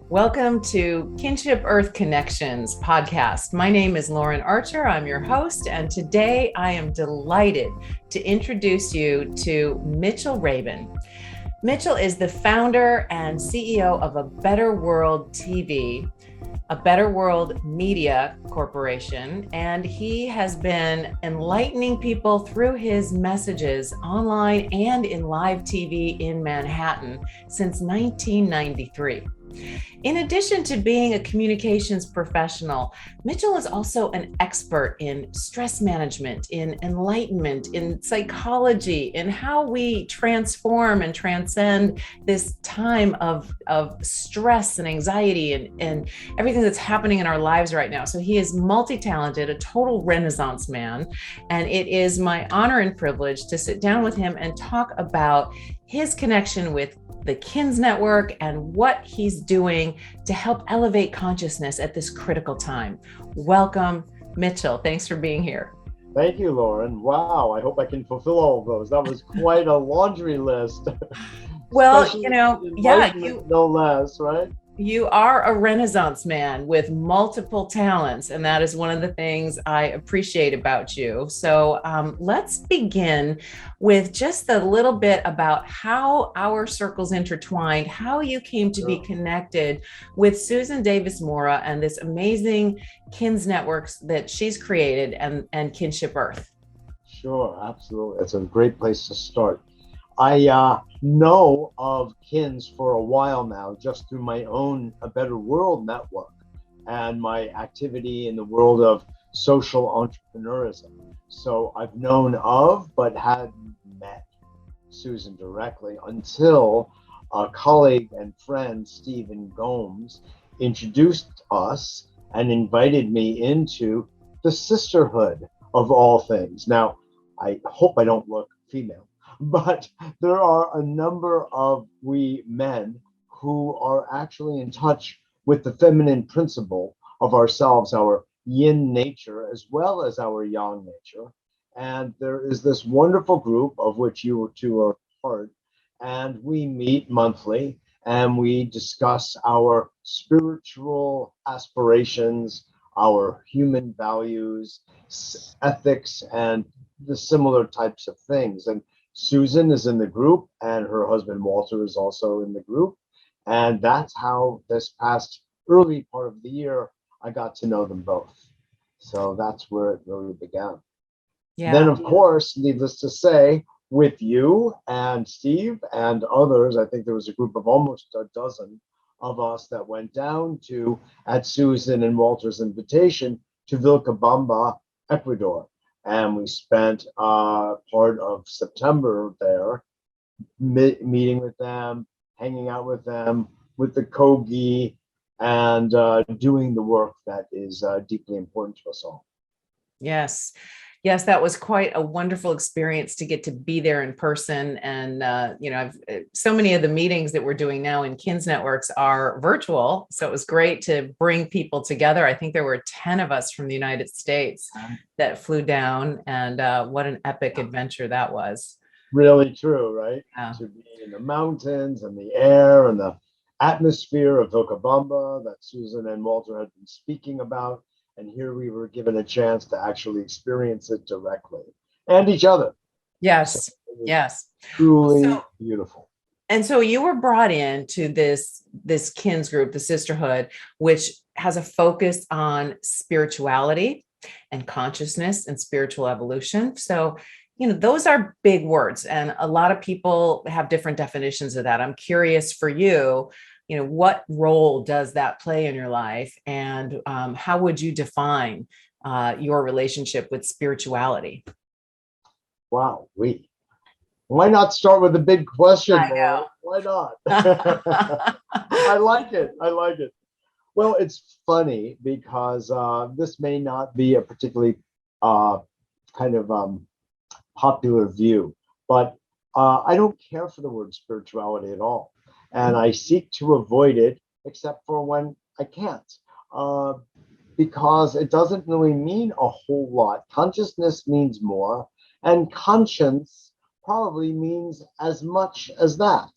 Welcome to Kinship Earth Connections podcast. My name is Lauren Archer. I'm your host, and today I am delighted to introduce you to Mitchell Rabin. Mitchell is the founder and CEO of A Better World TV, A Better World Media Corporation, and he has been enlightening people through his messages online and in live TV in Manhattan since 1993. In addition to being a communications professional, Mitchell is also an expert in stress management, in enlightenment, in psychology, in how we transform and transcend this time of stress and anxiety and everything that's happening in our lives right now. So he is multi-talented, a total Renaissance man. And it is my honor and privilege to sit down with him and talk about his connection with the KINS Network and what he's doing to help elevate consciousness at this critical time. Welcome, Mitchell. Thanks for being here. Thank you, Lauren. Wow, I hope I can fulfill all of those. That was quite a laundry list. Well, no less, right? You are a Renaissance man with multiple talents, and that is one of the things I appreciate about you. So let's begin with just a little bit about how our circles intertwined, how you came to be connected with Susan Davis Mora and this amazing KINS networks that she's created and Kinship Earth. Sure, absolutely. It's a great place to start. I know of KINS for a while now, just through my own A Better World network and my activity in the world of social entrepreneurism. So I've known of, but hadn't met Susan directly until a colleague and friend, Stephen Gomes, introduced us and invited me into the sisterhood of all things. Now, I hope I don't look female, but there are a number of we men who are actually in touch with the feminine principle of ourselves, our yin nature, as well as our yang nature. And there is this wonderful group of which you two are part, and we meet monthly and we discuss our spiritual aspirations, our human values, ethics, and the similar types of things. And Susan is in the group, and her husband Walter is also in the group. And that's how this past early part of the year, I got to know them both. So that's where it really began. Yeah. Then, of course, needless to say, with you and Steve and others, I think there was a group of almost a dozen of us that went down to, at Susan and Walter's invitation, to Vilcabamba, Ecuador. And we spent part of September there meeting with them, hanging out with them, with the Kogi, and doing the work that is deeply important to us all. Yes. Yes, that was quite a wonderful experience to get to be there in person. And, so many of the meetings that we're doing now in KINS networks are virtual. So it was great to bring people together. I think there were 10 of us from the United States that flew down, and what an epic adventure that was. Really true, right? Yeah. To be in the mountains and the air and the atmosphere of Vilcabamba that Susan and Walter had been speaking about. And here we were given a chance to actually experience it directly and each other. Yes. Yes. Truly beautiful. And so you were brought in to this KINS group, the sisterhood, which has a focus on spirituality and consciousness and spiritual evolution. So, those are big words, and a lot of people have different definitions of that. I'm curious for you, what role does that play in your life, and how would you define your relationship with spirituality? Wow, why not start with a big question? I know. Why not? I like it. Well, it's funny because this may not be a particularly popular view, but I don't care for the word spirituality at all. And I seek to avoid it, except for when I can't, because it doesn't really mean a whole lot. Consciousness means more, and conscience probably means as much as that.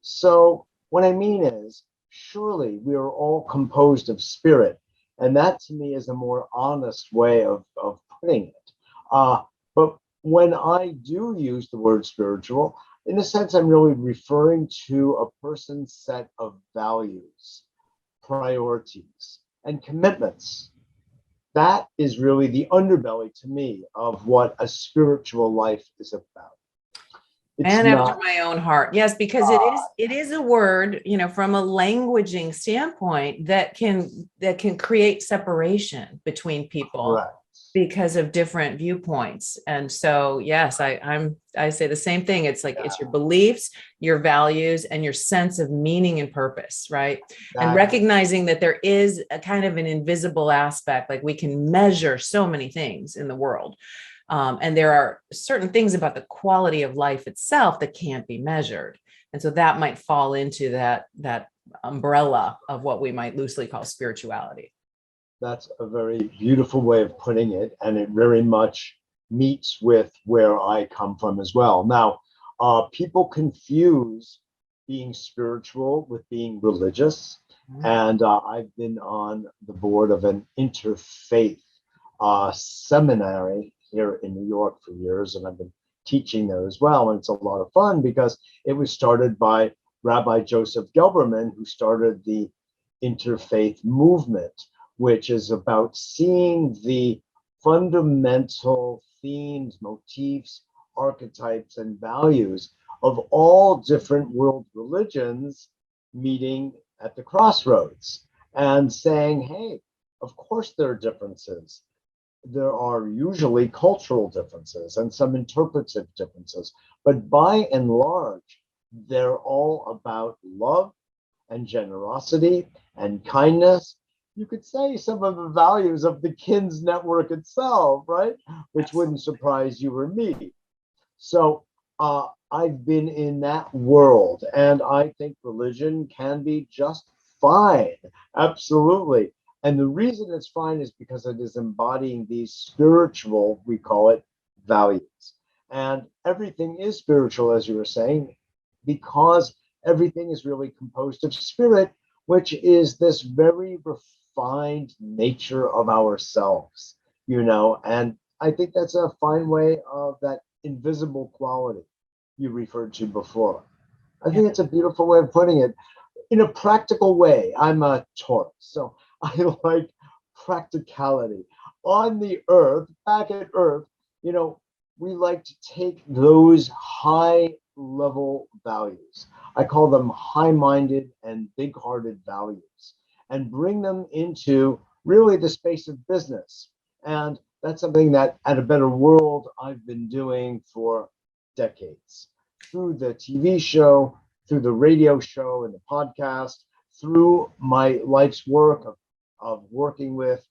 So what I mean is, surely we are all composed of spirit. And that to me is a more honest way of putting it. But when I do use the word spiritual, in a sense, I'm really referring to a person's set of values, priorities, and commitments. That is really the underbelly to me of what a spiritual life is about. It's And after not, my own heart. Yes, because it is a word, from a languaging standpoint that can create separation between people correct. because of different viewpoints. And so, yes, I say the same thing. It's like it's your beliefs, your values, and your sense of meaning and purpose, right? And That recognizing that there is a kind of an invisible aspect, like we can measure so many things in the world. And there are certain things about the quality of life itself that can't be measured. And so that might fall into that umbrella of what we might loosely call spirituality. that's a very beautiful way of putting it, and it very much meets with where I come from as well. Now, people confuse being spiritual with being religious, and I've been on the board of an interfaith seminary here in New York for years, and I've been teaching there as well. And it's a lot of fun because it was started by Rabbi Joseph Gelberman, who started the interfaith movement, which is about seeing the fundamental themes, motifs, archetypes, and values of all different world religions meeting at the crossroads and saying, hey, of course there are differences. There are usually cultural differences and some interpretive differences, but by and large, they're all about love and generosity and kindness. You could say some of the values of the KINS network itself, right? Which wouldn't surprise you or me. So I've been in that world, and I think religion can be just fine. Absolutely. And the reason it's fine is because it is embodying these spiritual, we call it, values. And everything is spiritual, as you were saying, because everything is really composed of spirit, which is this very refined nature of ourselves, and I think that's a fine way of that invisible quality you referred to before. I Yeah. think it's a beautiful way of putting it. In a practical way, I'm a Taurus, so I like practicality. On the earth, back at earth, we like to take those high level values. I call them high minded and big hearted values, and bring them into really the space of business. And that's something that at a better world I've been doing for decades through the TV show, through the radio show and the podcast, through my life's work of working with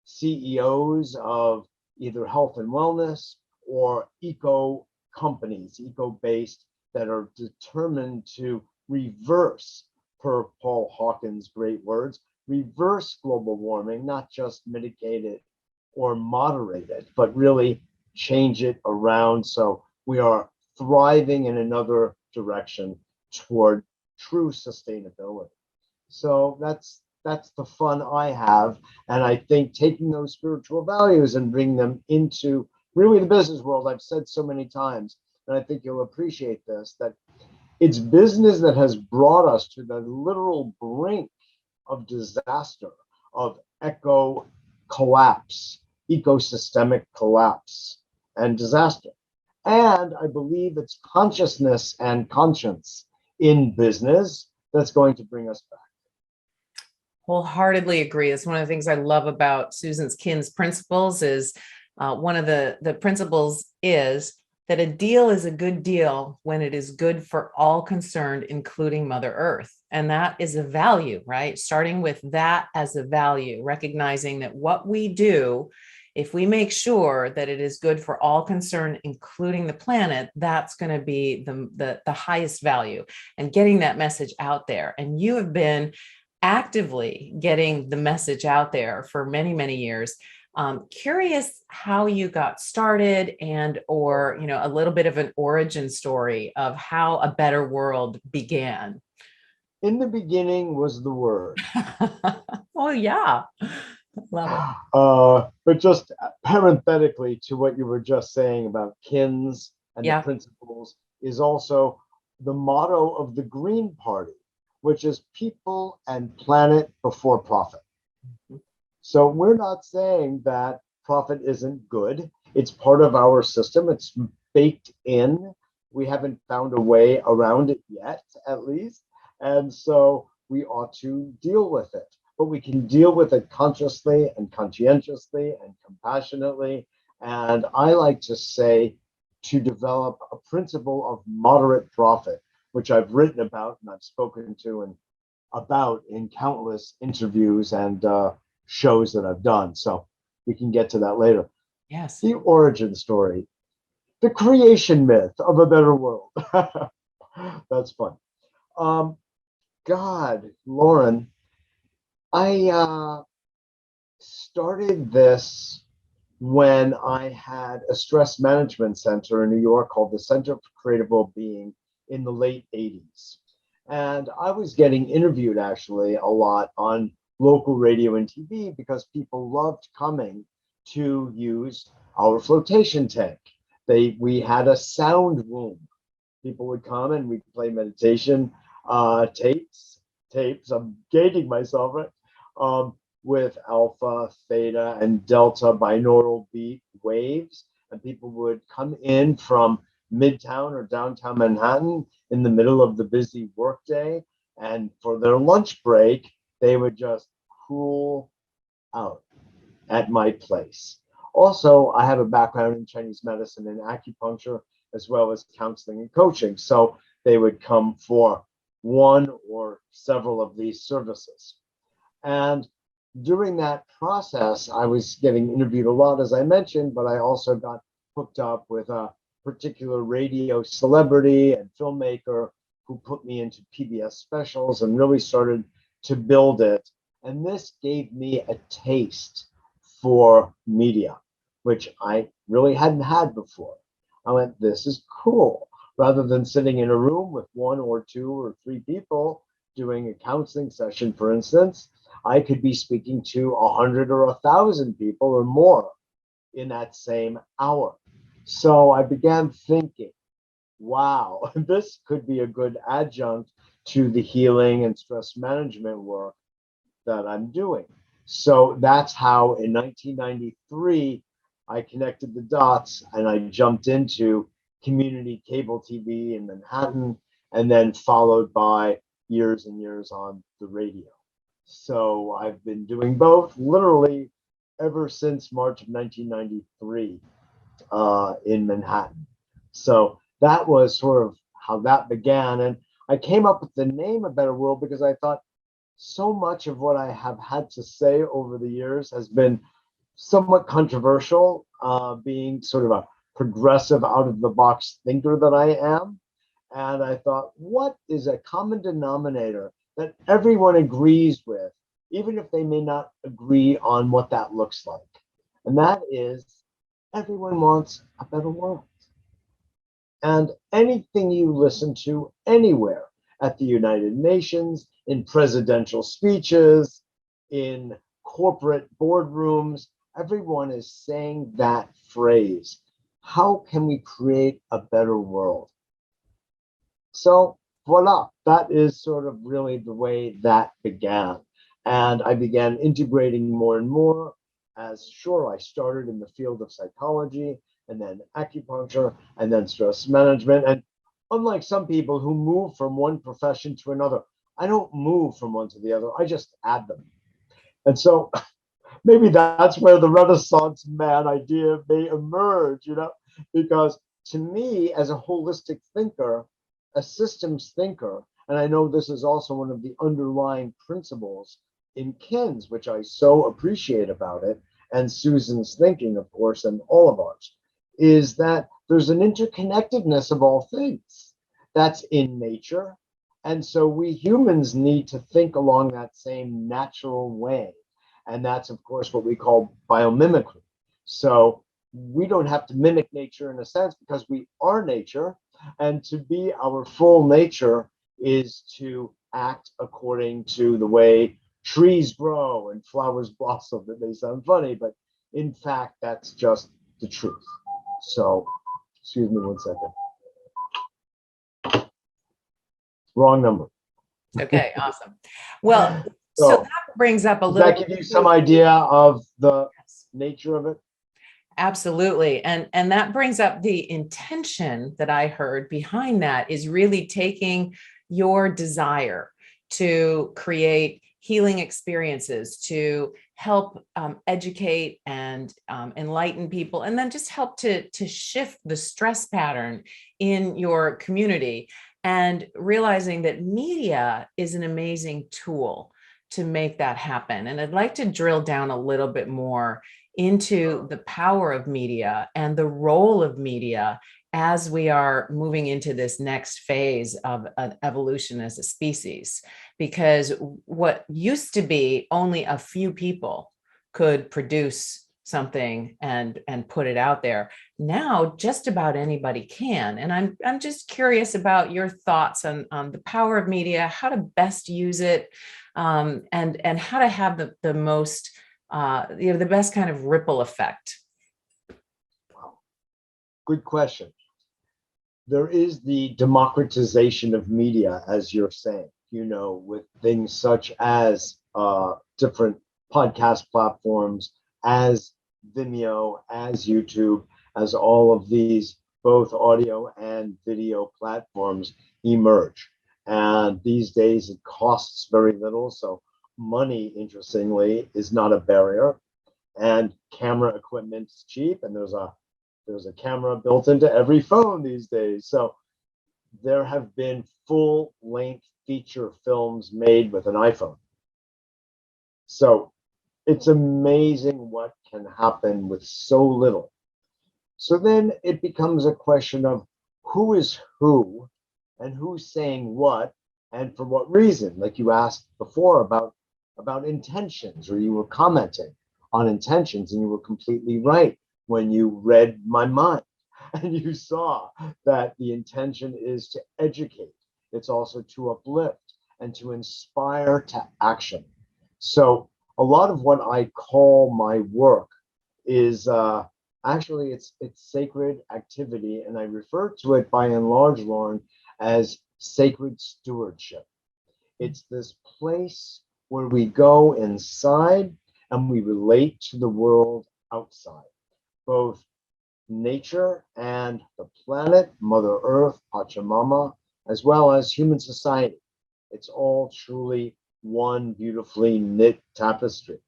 CEOs of either health and wellness or eco companies, eco based, that are determined to reverse, per Paul Hawkins' great words, reverse global warming, not just mitigate it or moderate it, but really change it around so we are thriving in another direction toward true sustainability. So that's the fun I have. And I think taking those spiritual values and bring them into really the business world, I've said so many times, and I think you'll appreciate this, that it's business that has brought us to the literal brink of disaster, of eco collapse, ecosystemic collapse, and disaster. And I believe it's consciousness and conscience in business that's going to bring us back. Wholeheartedly agree. That's one of the things I love about Susan's KINS principles is one of the principles is that a deal is a good deal when it is good for all concerned, including Mother Earth. And that is a value, right? Starting with that as a value, recognizing that what we do, if we make sure that it is good for all concerned, including the planet, that's going to be the highest value, and getting that message out there. And you have been actively getting the message out there for many, many years. Curious how you got started, and or a little bit of an origin story of how A Better World began. In the beginning was the word. Oh, yeah. Love it. But just parenthetically to what you were just saying about kins and the Yeah. principles is also the motto of the Green Party, which is people and planet before profit. So we're not saying that profit isn't good. It's part of our system. It's baked in. We haven't found a way around it yet, at least. And so we ought to deal with it. But we can deal with it consciously and conscientiously and compassionately. And I like to say to develop a principle of moderate profit, which I've written about and I've spoken to and about in countless interviews and shows that I've done. So we can get to that later. Yes. The origin story, the creation myth of a better world. That's fun. God, Lauren, I started this when I had a stress management center in New York called the Center for Creative Wellbeing in the late 80s. And I was getting interviewed actually a lot on local radio and TV because people loved coming to use our flotation tank. We had a sound room. People would come and we'd play meditation tapes. I'm gating myself, right? With alpha, theta, and delta binaural beat waves. And people would come in from Midtown or downtown Manhattan in the middle of the busy workday. And for their lunch break, they would just cool out at my place. Also, I have a background in Chinese medicine and acupuncture, as well as counseling and coaching. So they would come for one or several of these services. And during that process, I was getting interviewed a lot, as I mentioned, but I also got hooked up with a particular radio celebrity and filmmaker who put me into PBS specials and really started to build it. And this gave me a taste for media, which I really hadn't had before. I went, this is cool. Rather than sitting in a room with one or two or three people doing a counseling session, for instance, I could be speaking to 100 or 1,000 people or more in that same hour. So I began thinking, wow, this could be a good adjunct to the healing and stress management work that I'm doing. So that's how in 1993, I connected the dots and I jumped into community cable TV in Manhattan, and then followed by years and years on the radio. So I've been doing both literally ever since March of 1993 in Manhattan. So that was sort of how that began. And I came up with the name A Better World because I thought so much of what I have had to say over the years has been somewhat controversial, being sort of a progressive, out of the box thinker that I am. And I thought, what is a common denominator that everyone agrees with, even if they may not agree on what that looks like? And that is, everyone wants a better world. And anything you listen to anywhere at the United Nations, in presidential speeches, in corporate boardrooms, everyone is saying that phrase. How can we create a better world? So voila, that is sort of really the way that began. And I began integrating more and more as sure, I started in the field of psychology and then acupuncture and then stress management. And unlike some people who move from one profession to another, I don't move from one to the other. I just add them. And so maybe that's where the Renaissance man idea may emerge, because to me, as a holistic thinker, a systems thinker, and I know this is also one of the underlying principles in KINS, which I so appreciate about it, and Susan's thinking, of course, and all of ours, is that there's an interconnectedness of all things that's in nature. And so we humans need to think along that same natural way. And that's, of course, what we call biomimicry. So we don't have to mimic nature in a sense because we are nature. And to be our full nature is to act according to the way trees grow and flowers blossom. That may sound funny, but in fact, that's just the truth. So, excuse me 1 second. Wrong number. Okay, awesome. Well, so So, that brings up a does little that give you some idea of the nature of it? Absolutely. And that brings up the intention that I heard behind that is really taking your desire to create healing experiences, to help educate and enlighten people, and then just help to shift the stress pattern in your community, and realizing that media is an amazing tool to make that happen. And I'd like to drill down a little bit more into the power of media and the role of media as we are moving into this next phase of an evolution as a species. Because what used to be only a few people could produce something and put it out there, now just about anybody can. And I'm just curious about your thoughts on the power of media, how to best use it, and how to have the most the best kind of ripple effect. Good question. There is the democratization of media, as you're saying, with things such as different podcast platforms, as Vimeo, as YouTube, as all of these both audio and video platforms emerge. And these days it costs very little. So money, interestingly, is not a barrier. And camera equipment is cheap, and there's a camera built into every phone these days. So there have been full-length feature films made with an iPhone. So it's amazing what can happen with so little. So then it becomes a question of who is who and who's saying what and for what reason. Like you asked before about intentions, or you were commenting on intentions, and you were completely right when you read my mind and you saw that the intention is to educate. It's also to uplift and to inspire to action. So a lot of what I call my work is actually it's sacred activity, and I refer to it by and large, Lauren, as sacred stewardship. It's this place where we go inside and we relate to the world outside, both nature and the planet, Mother Earth, Pachamama, as well as human society. It's all truly one beautifully knit tapestry.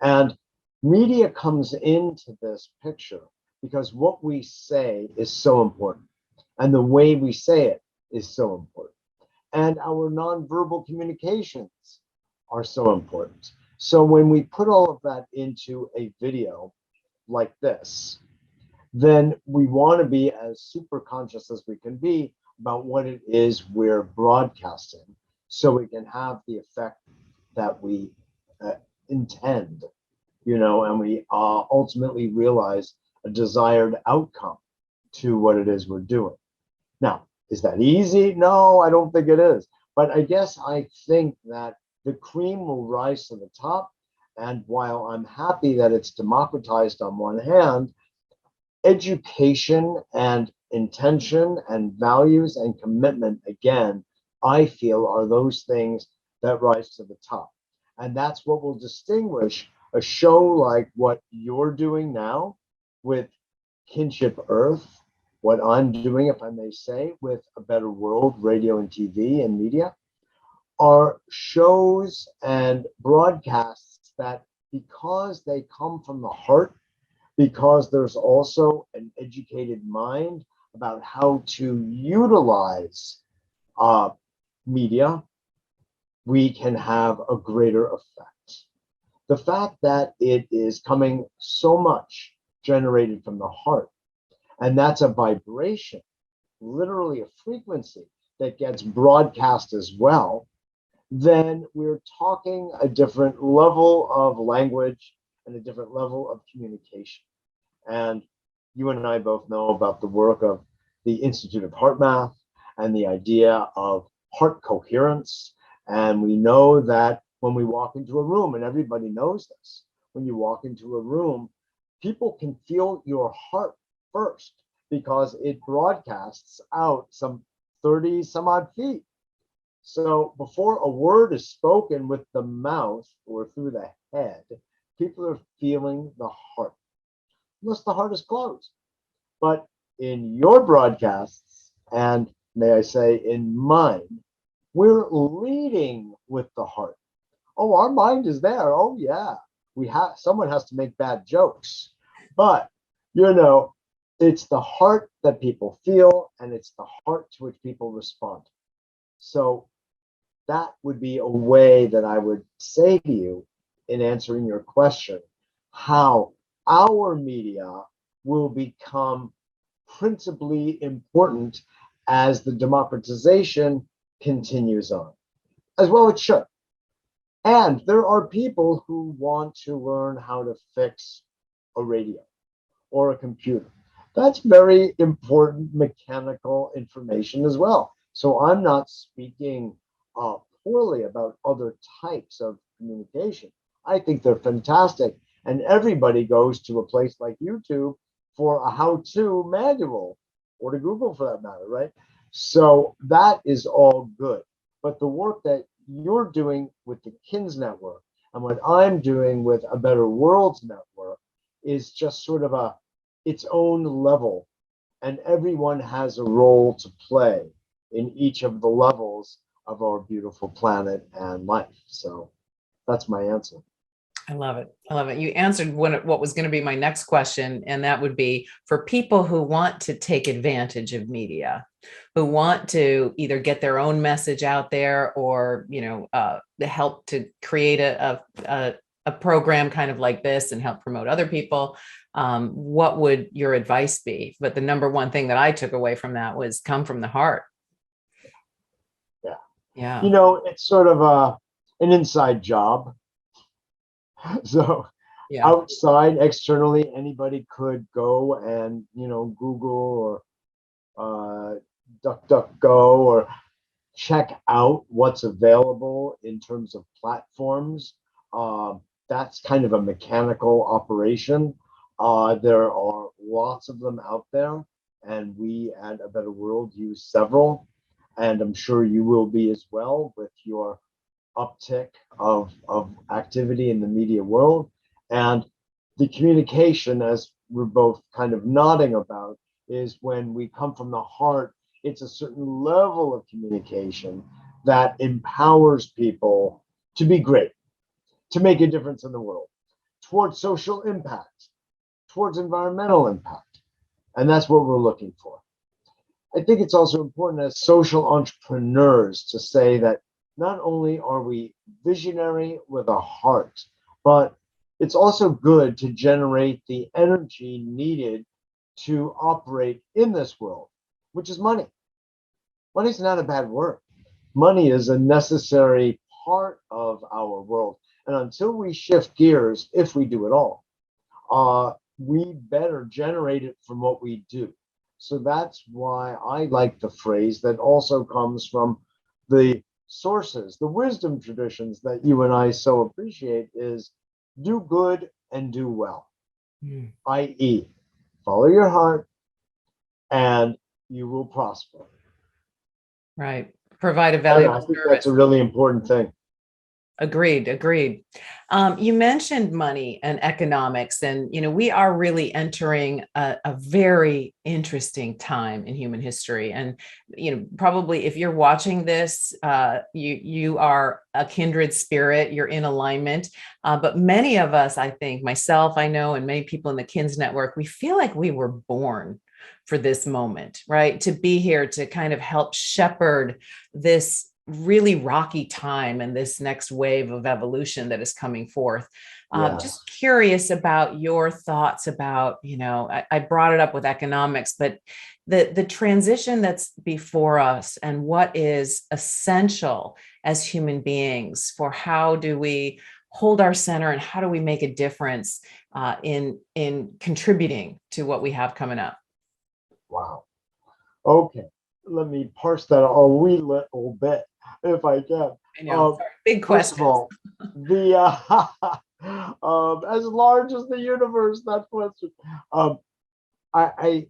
And media comes into this picture because what we say is so important, and the way we say it is so important, and our nonverbal communications are so important. So when we put all of that into a video like this, then we want to be as super conscious as we can be about what it is we're broadcasting, so we can have the effect that we intend, and we ultimately realize a desired outcome to what it is we're doing. Now, is that easy? No, I don't think it is. But I think that the cream will rise to the top. And while I'm happy that it's democratized on one hand, education and intention and values and commitment, again, I feel are those things that rise to the top. And that's what will distinguish a show like what you're doing now with Kinship Earth, what I'm doing, if I may say, with A Better World, radio and TV and media, are shows and broadcasts that, because they come from the heart, because there's also an educated mind about how to utilize media, we can have a greater effect. The fact that it is coming so much generated from the heart, and that's a vibration, literally a frequency that gets broadcast as well, then we're talking a different level of language and a different level of communication. And you and I both know about the work of the Institute of Heart Math and the idea of heart coherence And we know that when we walk into a room, and everybody knows this, when you walk into a room, people can feel your heart first because it broadcasts out some 30 some odd feet. So before a word is spoken with the mouth or through the head, people are feeling the heart, unless the heart is closed. But in your broadcasts, and may I say in mine, we're leading with the heart. Oh, our mind is there. Oh, yeah. Someone has to make bad jokes. But, you know, it's the heart that people feel, and it's the heart to which people respond. So that would be a way that I would say to you in answering your question, how our media will become principally important as the democratization continues on, as well it should. And there are people who want to learn how to fix a radio or a computer. That's very important mechanical information as well. So I'm not speaking poorly about other types of communication. I think they're fantastic. And everybody goes to a place like YouTube for a how-to manual, or to Google for that matter, right? So that is all good. But the work that you're doing with the KINS Network and what I'm doing with A Better Worlds Network is just sort of its own level, and everyone has a role to play in each of the levels of our beautiful planet and life. So that's my answer. I love it. I love it. You answered what was going to be my next question, and that would be for people who want to take advantage of media, who want to either get their own message out there or, help to create a program kind of like this and help promote other people. What would your advice be? But the number one thing that I took away from that was come from the heart. Yeah. Yeah. It's sort of an inside job. So Yeah. outside, externally, anybody could go and, Google or DuckDuckGo or check out what's available in terms of platforms. That's kind of a mechanical operation. There are lots of them out there, and we at A Better World use several, and I'm sure you will be as well with your uptick of activity in the media world. And the communication, as we're both kind of nodding about, is when we come from the heart, it's a certain level of communication that empowers people to be great, to make a difference in the world, towards social impact, towards environmental impact. And that's what we're looking for. I think it's also important as social entrepreneurs to say that not only are we visionary with a heart, but it's also good to generate the energy needed to operate in this world, which is money. Money's not a bad word. Money is a necessary part of our world. And until we shift gears, if we do at all, we better generate it from what we do. So that's why I like the phrase that also comes from the sources, the wisdom traditions that you and I so appreciate, is do good and do well, i.e., follow your heart and you will prosper. Right. Provide a valuable I think service. that's a really important thing. Agreed. You mentioned money and economics, and we are really entering a very interesting time in human history. And probably if you're watching this, you are a kindred spirit. You're in alignment. But many of us, I think, myself, I know, and many people in the KINS network, we feel like we were born for this moment, right? To be here to kind of help shepherd this really rocky time and this next wave of evolution that is coming forth. Just curious about your thoughts about, I brought it up with economics, but the transition that's before us and what is essential as human beings for how do we hold our center and how do we make a difference in contributing to what we have coming up. Wow. Okay. Let me parse that a wee little bit, if I can. I know. Sorry. Big First of questions. all, the as large as the universe, that question. Um, I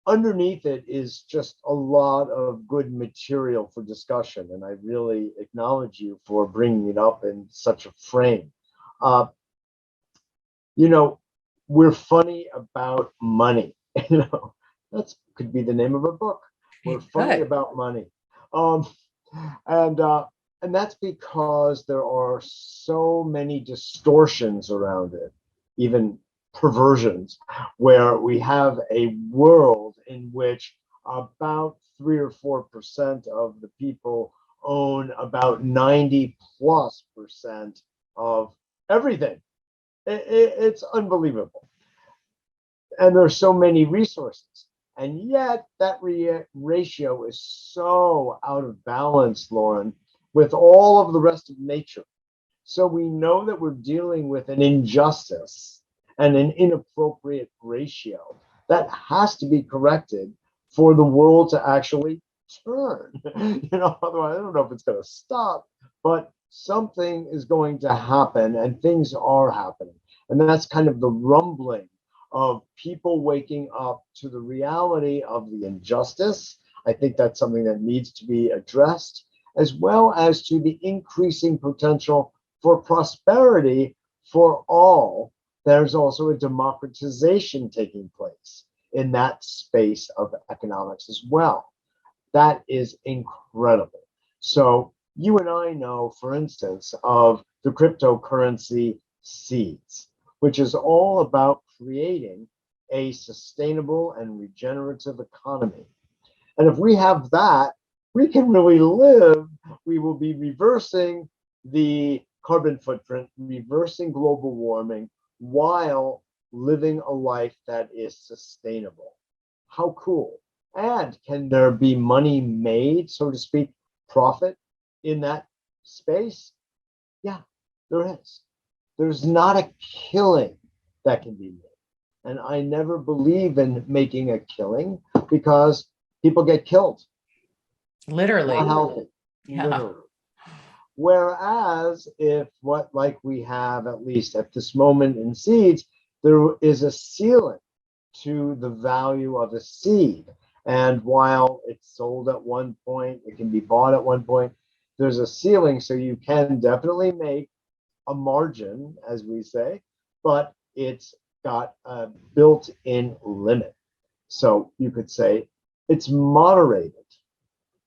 underneath it is just a lot of good material for discussion, and I really acknowledge you for bringing it up in such a frame. Uh, you know, we're funny about money. You know, that's could be the name of a book. We're funny Good. about money. Um, and uh, and that's because there are so many distortions around it, even perversions, where we have a world in which about 3 or 4% of the people own about 90+% of everything. It's unbelievable. And there's so many resources. And yet that ratio is so out of balance, Lauren, with all of the rest of nature. So we know that we're dealing with an injustice and an inappropriate ratio that has to be corrected for the world to actually turn. Otherwise, I don't know if it's going to stop, but something is going to happen and things are happening. And that's kind of the rumbling of people waking up to the reality of the injustice. I think that's something that needs to be addressed, as well as to the increasing potential for prosperity for all. There's also a democratization taking place in that space of economics as well. That is incredible. So you and I know, for instance, of the cryptocurrency seeds, which is all about creating a sustainable and regenerative economy. And if we have that, we can really live. We will be reversing the carbon footprint, reversing global warming, while living a life that is sustainable. How cool. And can there be money made, so to speak, profit in that space? Yeah, there is. There's not a killing that can be made. And I never believe in making a killing because people get killed. Literally. Not healthy. Yeah. Literally. Whereas if what like we have, at least at this moment in seeds, there is a ceiling to the value of a seed. And while it's sold at one point, it can be bought at one point, there's a ceiling. So you can definitely make a margin, as we say, but it's got a built-in limit. So you could say it's moderated,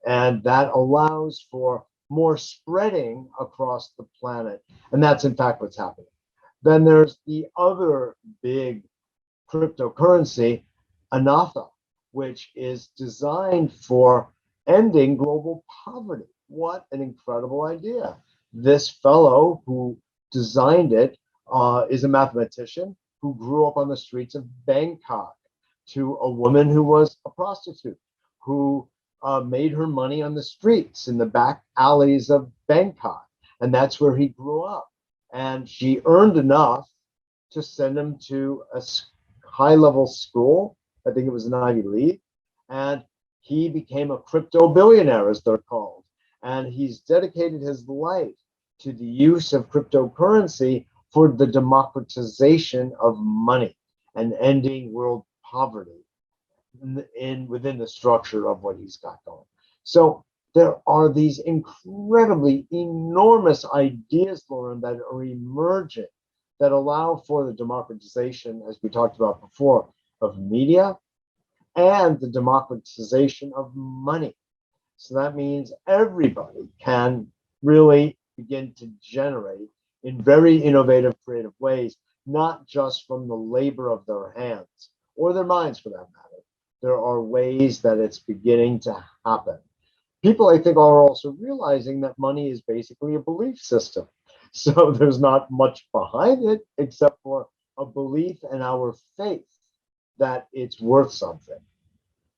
and that allows for more spreading across the planet. And that's in fact what's happening. Then there's the other big cryptocurrency, Anatha, which is designed for ending global poverty. What an incredible idea. This fellow who designed it is a mathematician who grew up on the streets of Bangkok, to a woman who was a prostitute, who made her money on the streets in the back alleys of Bangkok. And that's where he grew up. And she earned enough to send him to a high level school. I think it was an Ivy League. And he became a crypto billionaire, as they're called. And he's dedicated his life to the use of cryptocurrency for the democratization of money and ending world poverty within the structure of what he's got going. So there are these incredibly enormous ideas, Lauren, that are emerging that allow for the democratization, as we talked about before, of media and the democratization of money. So that means everybody can really begin to generate in very innovative, creative ways, not just from the labor of their hands or their minds for that matter. There are ways that it's beginning to happen. People, I think, are also realizing that money is basically a belief system. So there's not much behind it except for a belief and our faith that it's worth something.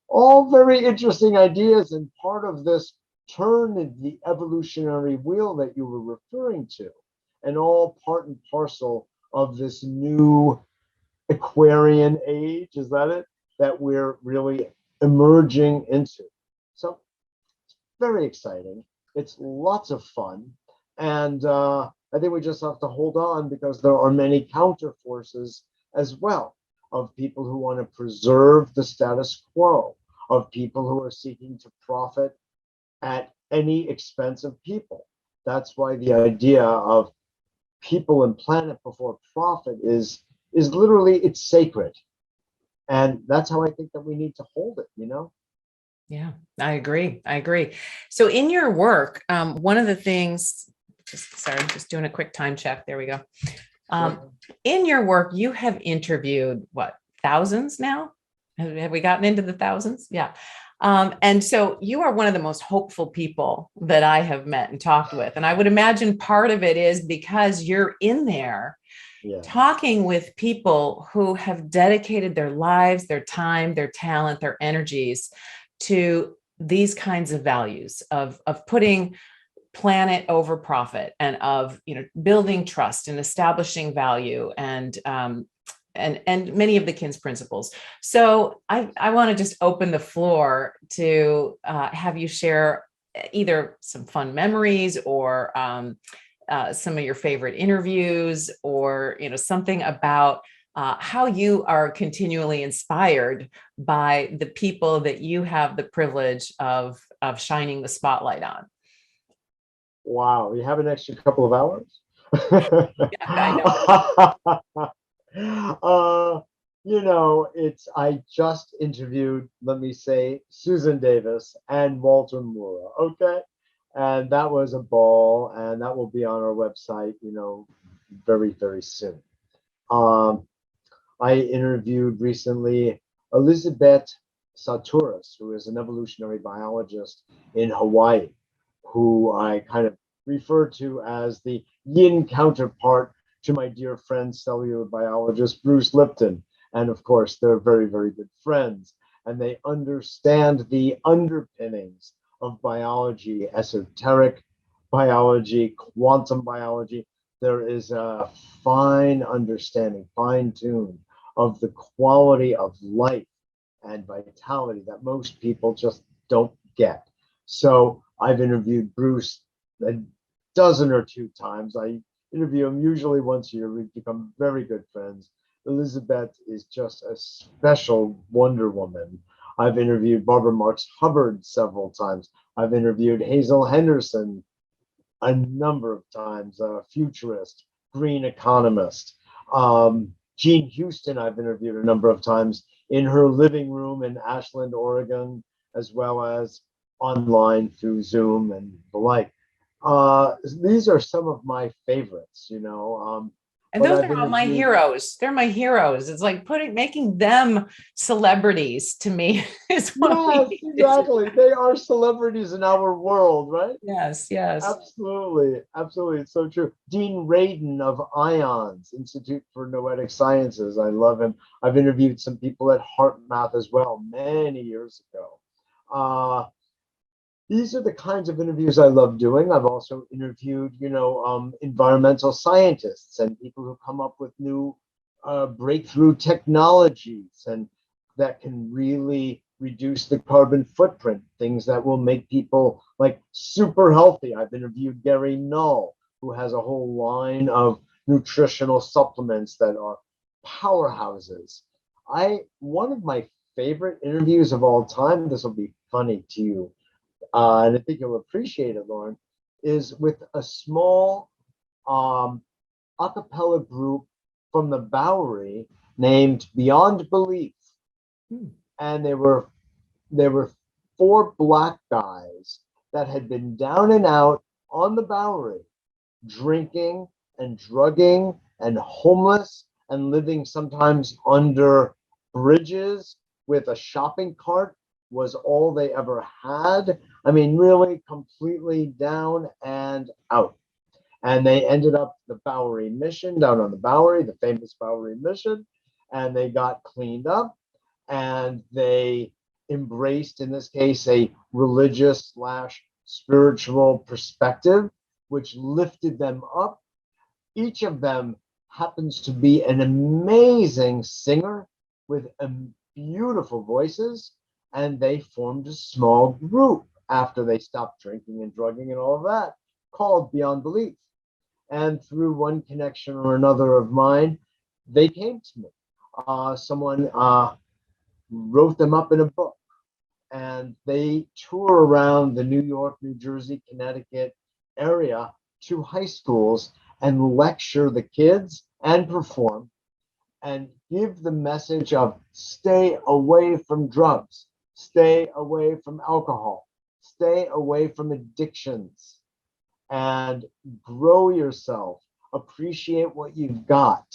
All very interesting ideas, and part of this turn in the evolutionary wheel that you were referring to, and all part and parcel of this new Aquarian age, is that it? That we're really emerging into. So it's very exciting. It's lots of fun. And I think we just have to hold on because there are many counter forces as well of people who want to preserve the status quo, of people who are seeking to profit at any expense of people. That's why the idea of people and planet before profit is literally, it's sacred. And that's how I think that we need to hold it, you know? Yeah, I agree. I agree. So in your work, one of the things, just doing a quick time check. There we go. Sure. In your work, you have interviewed what, thousands now? Have we gotten into the thousands? Yeah. And so you are one of the most hopeful people that I have met and talked with. And I would imagine part of it is because you're in there Yeah. talking with people who have dedicated their lives, their time, their talent, their energies to these kinds of values of putting planet over profit and of, building trust and establishing value and many of the Kin's principles. So I want to just open the floor to have you share either some fun memories or some of your favorite interviews, or something about how you are continually inspired by the people that you have the privilege of shining the spotlight on. Wow, you have an extra couple of hours? Yeah, I know. I just interviewed, let me say, Susan Davis and Walter Moore. Okay. And that was a ball, and that will be on our website, very, very soon. Um, I interviewed recently Elizabeth Saturas, who is an evolutionary biologist in Hawaii, who I kind of refer to as the yin counterpart to my dear friend, cellular biologist Bruce Lipton. And of course, they're very, very good friends. And they understand the underpinnings of biology, esoteric biology, quantum biology. There is a fine understanding, fine tuned of the quality of life and vitality that most people just don't get. So I've interviewed Bruce a dozen or two times. I interview him usually once a year. We've become very good friends. Elizabeth is just a special Wonder Woman. I've interviewed Barbara Marx Hubbard several times. I've interviewed Hazel Henderson a number of times, a futurist, green economist. Jean Houston, I've interviewed a number of times in her living room in Ashland, Oregon, as well as online through Zoom and the like. These are some of my favorites, And but those I've are all my interviewed. heroes. They're my heroes. It's like making them celebrities to me is what we Yes, need to do. exactly. They are celebrities in our world, right? Yes, yes. Absolutely, absolutely. It's so true. Dean Radin of IONS, Institute for Noetic Sciences. I love him. I've interviewed some people at HeartMath as well many years ago. Uh, these are the kinds of interviews I love doing. I've also interviewed, environmental scientists and people who come up with new breakthrough technologies and that can really reduce the carbon footprint, things that will make people like super healthy. I've interviewed Gary Null, who has a whole line of nutritional supplements that are powerhouses. One of my favorite interviews of all time, this will be funny to you, and I think you'll appreciate it, Lauren, is with a small a cappella group from the Bowery named Beyond Belief. Hmm. And they were four black guys that had been down and out on the Bowery, drinking and drugging and homeless and living sometimes under bridges with a shopping cart was all they ever had. I mean, really completely down and out. And they ended up the Bowery Mission down on the Bowery, the famous Bowery Mission, and they got cleaned up and they embraced, in this case, a religious slash spiritual perspective, which lifted them up. Each of them happens to be an amazing singer with beautiful voices, and they formed a small group after they stopped drinking and drugging and all of that called Beyond Belief. And through one connection or another of mine, they came to me. Someone wrote them up in a book, and they tour around the New York, New Jersey, Connecticut area to high schools and lecture the kids and perform and give the message of stay away from drugs, stay away from alcohol, stay away from addictions, and grow yourself. Appreciate what you've got,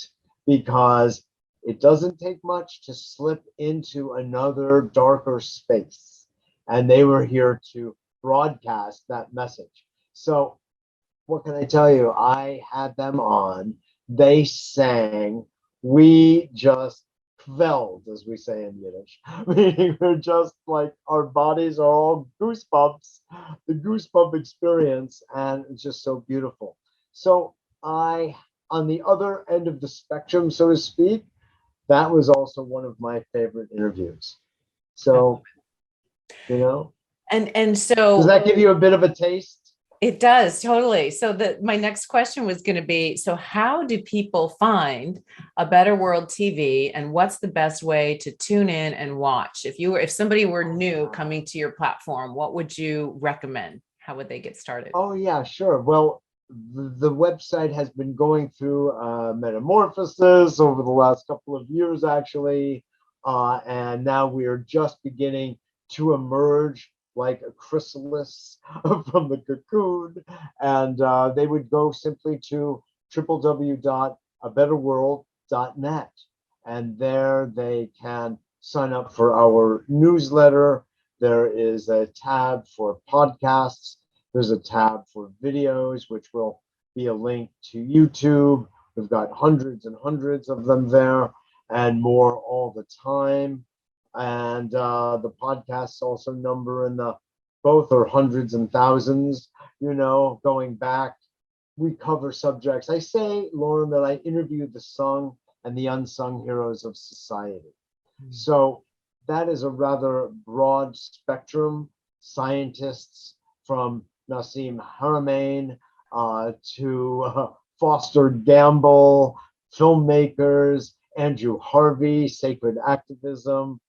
because it doesn't take much to slip into another darker space. And they were here to broadcast that message. So, what can I tell you? I had them on. They sang. We just kveld, as we say in Yiddish, meaning we're just like our bodies are all goosebumps, the goosebump experience, and it's just so beautiful. So on the other end of the spectrum, so to speak, that was also one of my favorite interviews. So, you know, and so does that give you a bit of a taste? It does, totally. So my next question was going to be, so how do people find A Better World TV, and what's the best way to tune in and watch? If somebody were new coming to your platform, what would you recommend? How would they get started? Oh yeah, sure. Well, the website has been going through metamorphosis over the last couple of years, actually. And now we are just beginning to emerge like a chrysalis from the cocoon. And they would go simply to www.abetterworld.net. And there they can sign up for our newsletter. There is a tab for podcasts. There's a tab for videos, which will be a link to YouTube. We've got hundreds and hundreds of them there, and more all the time. And the podcasts also number in the both are hundreds and thousands, going back. We cover subjects. I say, Lauren, that I interviewed the sung and the unsung heroes of society. So that is a rather broad spectrum. Scientists from Nassim Haramein to Foster Gamble, filmmakers, Andrew Harvey, sacred activism.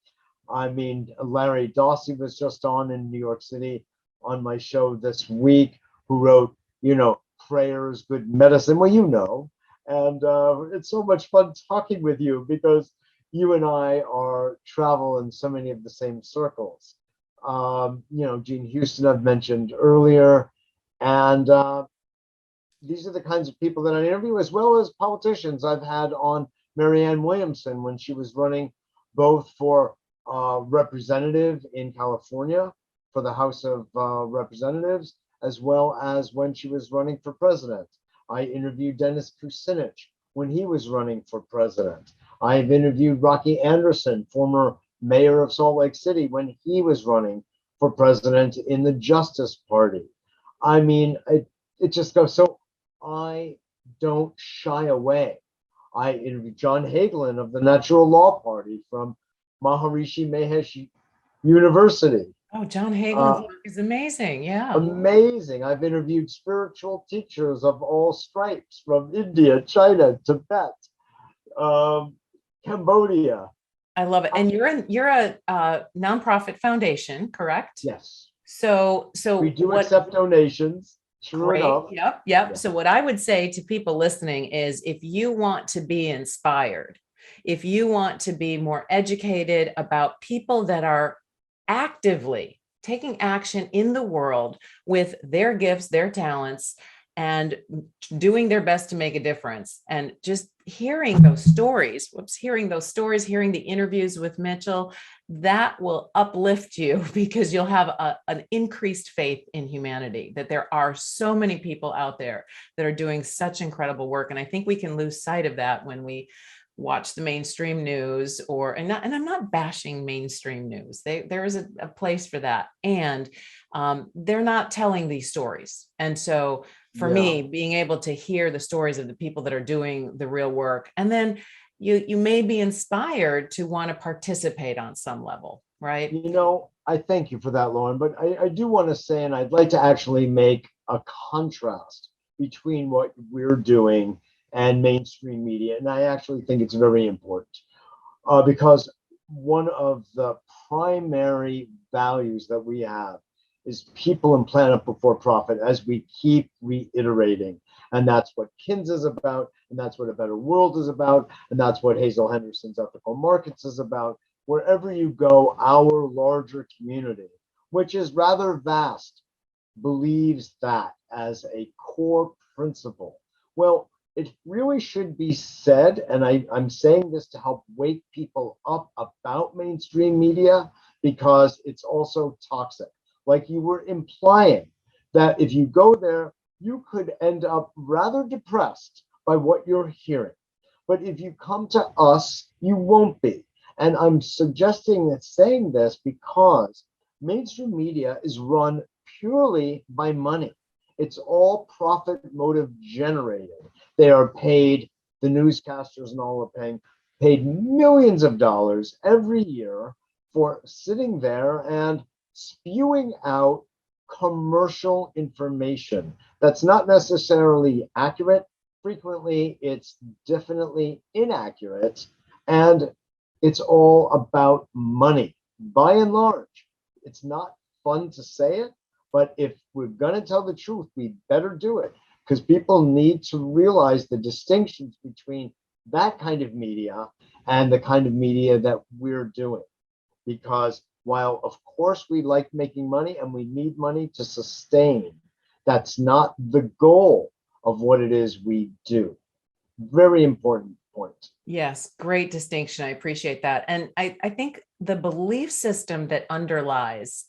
I mean, Larry Dawsey was just on in New York City on my show this week, who wrote, prayer is good medicine. Well, and it's so much fun talking with you, because you and I travel in so many of the same circles. Gene Houston I've mentioned earlier, and these are the kinds of people that I interview, as well as politicians. I've had on Marianne Williamson when she was running both for representative in California for the House of Representatives, as well as when she was running for president. I interviewed Dennis Kucinich when he was running for president. I've interviewed Rocky Anderson, former mayor of Salt Lake City, when he was running for president in the Justice Party. I mean, it just goes. So I don't shy away. I interviewed John Hagelin of the Natural Law Party from Maharishi Mahesh University. Oh, John Hagelin's work is amazing. Yeah. Amazing. I've interviewed spiritual teachers of all stripes from India, China, Tibet, Cambodia. I love it. And you're a nonprofit foundation, correct? Yes. So we do accept donations. Sure enough. Yep. Yeah. So what I would say to people listening is, if you want to be inspired, if you want to be more educated about people that are actively taking action in the world with their gifts, their talents, and doing their best to make a difference, and just hearing those stories, hearing the interviews with Mitchell, that will uplift you, because you'll have an increased faith in humanity, that there are so many people out there that are doing such incredible work. And I think we can lose sight of that when we watch the mainstream news, and I'm not bashing mainstream news. There is a place for that. And they're not telling these stories. And so for me, being able to hear the stories of the people that are doing the real work, and then you may be inspired to want to participate on some level, right? I thank you for that, Lauren, but I do want to say, and I'd like to actually make a contrast between what we're doing and mainstream media. And I actually think it's very important because one of the primary values that we have is people and planet before profit, as we keep reiterating. And that's what KINS is about, and that's what A Better World is about, and that's what Hazel Henderson's Ethical Markets is about. Wherever you go, our larger community, which is rather vast, believes that as a core principle. Well, it really should be said, and I'm saying this to help wake people up about mainstream media, because it's also toxic. Like you were implying, that if you go there, you could end up rather depressed by what you're hearing. But if you come to us, you won't be. And I'm suggesting that saying this because mainstream media is run purely by money. It's all profit motive generated. They are paid, the newscasters and all are paid millions of dollars every year for sitting there and spewing out commercial information that's not necessarily accurate. Frequently, it's definitely inaccurate, and it's all about money. By and large, it's not fun to say it, but if we're going to tell the truth, we better do it, because people need to realize the distinctions between that kind of media and the kind of media that we're doing. Because while, of course, we like making money and we need money to sustain, that's not the goal of what it is we do. Very important point. Yes, great distinction. I appreciate that. And I think the belief system that underlies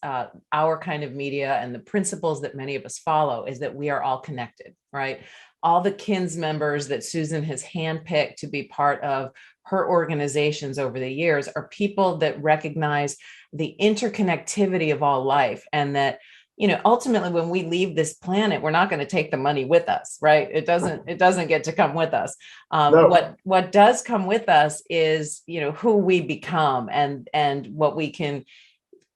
our kind of media and the principles that many of us follow is that we are all connected, right? All the KINS members that Susan has handpicked to be part of her organizations over the years are people that recognize the interconnectivity of all life, and that, you know, ultimately when we leave this planet, we're not going to take the money with us, right? It doesn't get to come with us. No. What does come with us is, you know, who we become, and what we can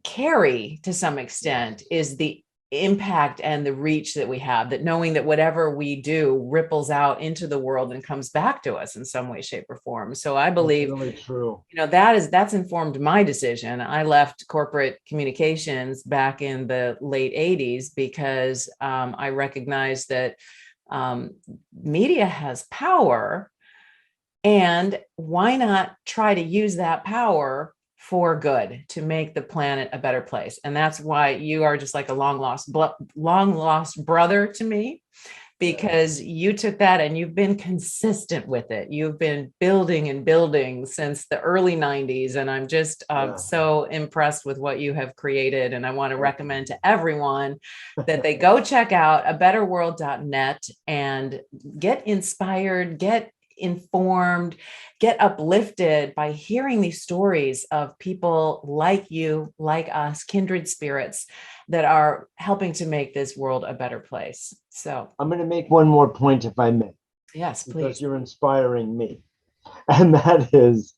carry to some extent is the impact and the reach that we have, that knowing that whatever we do ripples out into the world and comes back to us in some way, shape, or form. So I believe, really true. You know, that's informed my decision. I left corporate communications back in the late 80s because I recognized that media has power, and why not try to use that power for good, to make the planet a better place. And that's why you are just like a long lost brother to me, because you took that and you've been consistent with it. You've been building and building since the early 90s. And I'm just so impressed with what you have created. And I want to recommend to everyone that they go check out abetterworld.net and get inspired, get informed, get uplifted by hearing these stories of people like you, like us, kindred spirits that are helping to make this world a better place. So I'm going to make one more point, if I may. Yes, please. Because you're inspiring me. And that is,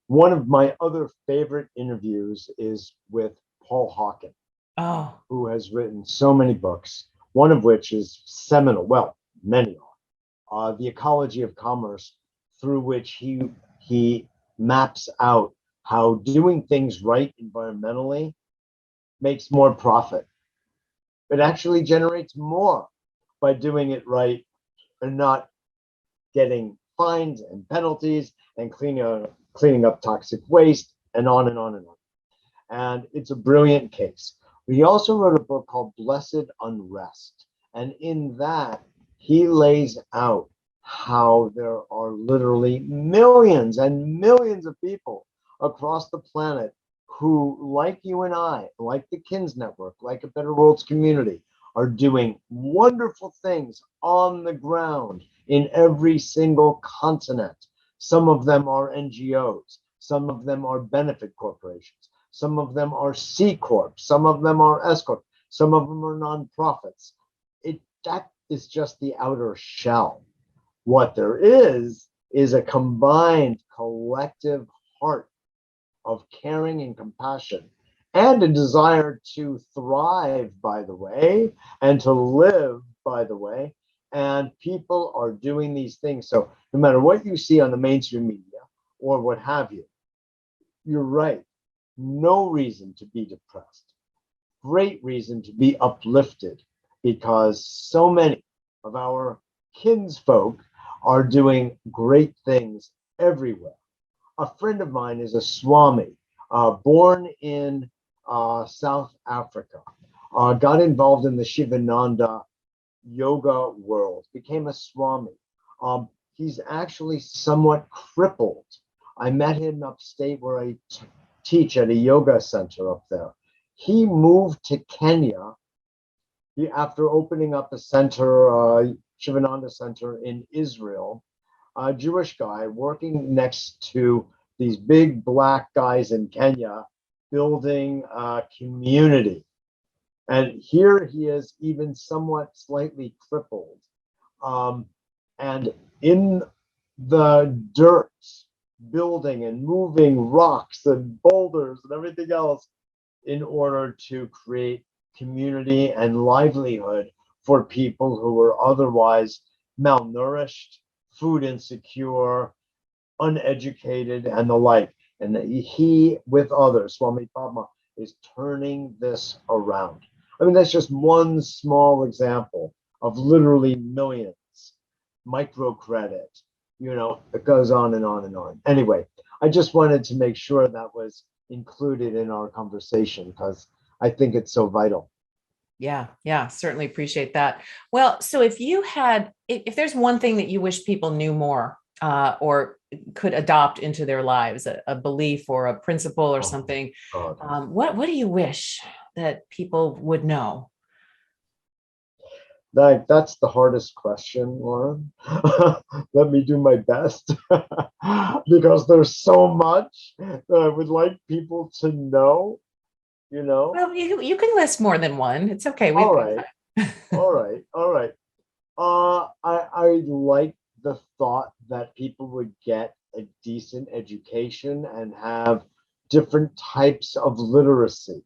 one of my other favorite interviews is with Paul Hawken, who has written so many books, one of which is seminal, well, many are. The Ecology of Commerce, through which he maps out how doing things right environmentally makes more profit. It actually generates more by doing it right and not getting fines and penalties and cleaning up toxic waste and on and on and on. And it's a brilliant case. He also wrote a book called Blessed Unrest. And in that, he lays out how there are literally millions and millions of people across the planet who, like you and I, like the KINS Network, like A Better World's community, are doing wonderful things on the ground in every single continent. Some of them are NGOs, some of them are benefit corporations, some of them are C Corp, some of them are S Corp, some of them are nonprofits. That is just the outer shell. What there is a combined collective heart of caring and compassion and a desire to thrive, by the way, and to live, by the way. And people are doing these things. So no matter what you see on the mainstream media or what have you, you're right. No reason to be depressed. Great reason to be uplifted because so many of our kinsfolk are doing great things everywhere. A friend of mine is a Swami, born in South Africa, got involved in the Shivananda yoga world, became a Swami. He's actually somewhat crippled. I met him upstate where I teach at a yoga center up there. He moved to Kenya after opening up a center, Shivananda Center in Israel, a Jewish guy working next to these big black guys in Kenya, building a community. And here he is, even somewhat slightly crippled. And in the dirt, building and moving rocks and boulders and everything else in order to create community and livelihood for people who were otherwise malnourished, food insecure, uneducated, and the like. And he, with others, Swami Padma, is turning this around. I mean, that's just one small example of literally millions. Microcredit, it goes on and on and on. Anyway, I just wanted to make sure that was included in our conversation because I think it's so vital. Yeah, certainly appreciate that. Well, so if there's one thing that you wish people knew more or could adopt into their lives, a belief or a principle or something, what do you wish that people would know? That's the hardest question, Lauren. Let me do my best because there's so much that I would like people to know. Well, you can list more than one. It's okay. All right. I like the thought that people would get a decent education and have different types of literacy,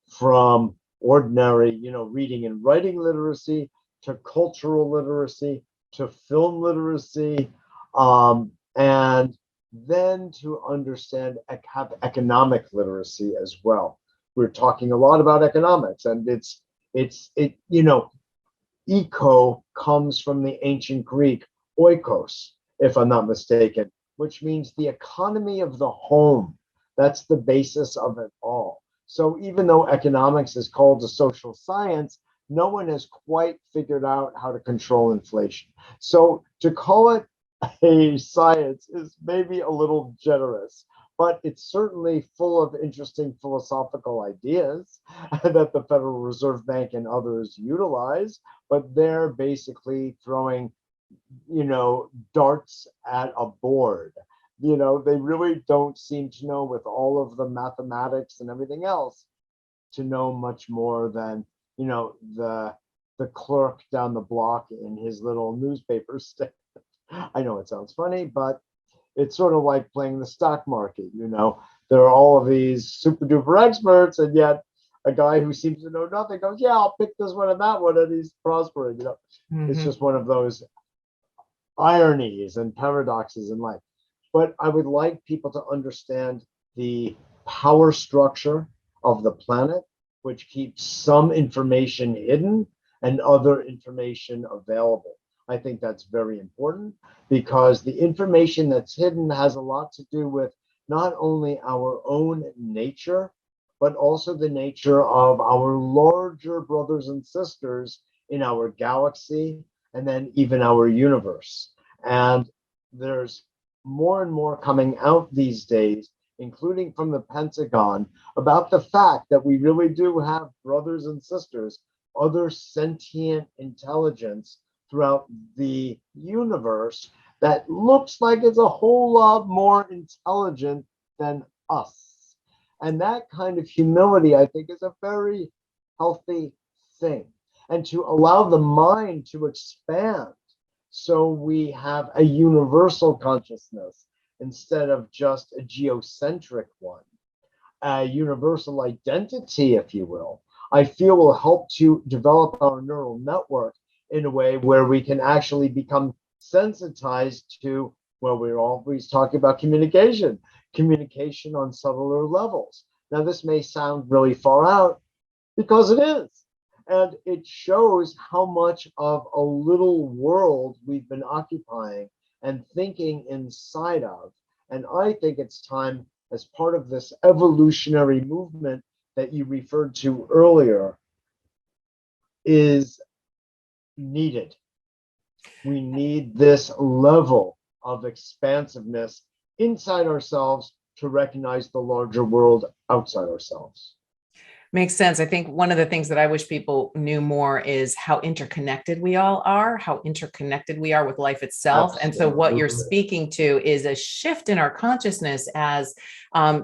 from ordinary, reading and writing literacy to cultural literacy to film literacy, and then to understand have economic literacy as well. We're talking a lot about economics, and eco comes from the ancient Greek oikos, if I'm not mistaken, which means the economy of the home. That's the basis of it all. So even though economics is called a social science, no one has quite figured out how to control inflation. So to call it a science is maybe a little generous, but it's certainly full of interesting philosophical ideas that the Federal Reserve Bank and others utilize, but they're basically throwing, darts at a board. They really don't seem to know, with all of the mathematics and everything else, to know much more than, the clerk down the block in his little newspaper stand. I know it sounds funny, but it's sort of like playing the stock market. There are all of these super duper experts, and yet a guy who seems to know nothing goes, yeah, I'll pick this one and that one, and he's prospering. It's just one of those ironies and paradoxes in life. But I would like people to understand the power structure of the planet, which keeps some information hidden and other information available. I think that's very important because the information that's hidden has a lot to do with not only our own nature, but also the nature of our larger brothers and sisters in our galaxy and then even our universe. And there's more and more coming out these days, including from the Pentagon, about the fact that we really do have brothers and sisters, other sentient intelligence throughout the universe that looks like it's a whole lot more intelligent than us. And that kind of humility, I think, is a very healthy thing. And to allow the mind to expand so we have a universal consciousness instead of just a geocentric one. a universal identity, if you will, I feel will help to develop our neural network in a way where we can actually become sensitized to, well, we're always talking about communication on subtler levels. Now, this may sound really far out because it is. And it shows how much of a little world we've been occupying and thinking inside of. And I think it's time, as part of this evolutionary movement that you referred to earlier, is needed. We need this level of expansiveness inside ourselves to recognize the larger world outside ourselves. Makes sense. I think one of the things that I wish people knew more is how interconnected we all are, how interconnected we are with life itself. Absolutely. And so what you're speaking to is a shift in our consciousness as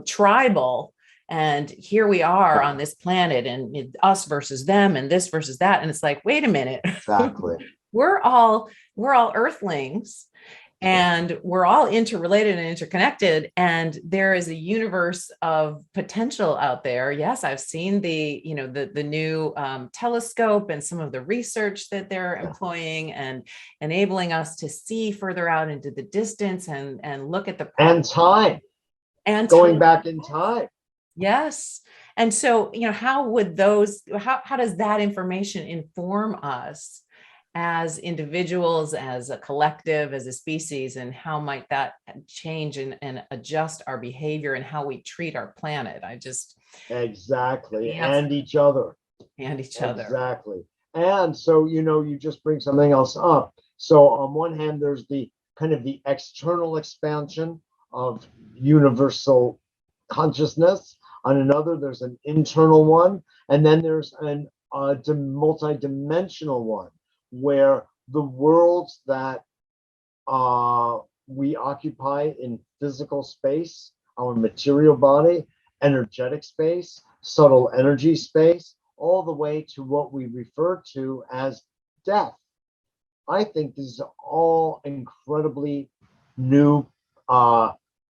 tribal. And here we are on this planet, and us versus them, and this versus that. And it's like, wait a minute. Exactly. we're all earthlings. And we're all interrelated and interconnected, and there is a universe of potential out there. Yes, I've seen the new telescope and some of the research that they're employing and enabling us to see further out into the distance and look at the and time and going back in time. Yes. And so, how does that information inform us as individuals, as a collective, as a species, and how might that change and adjust our behavior and how we treat our planet? Exactly. And each other. Exactly. And so, you just bring something else up. So on one hand, there's the kind of the external expansion of universal consciousness. On another, there's an internal one. And then there's a multi-dimensional one, where the worlds that we occupy in physical space, our material body, energetic space, subtle energy space, all the way to what we refer to as death. I think these are all incredibly new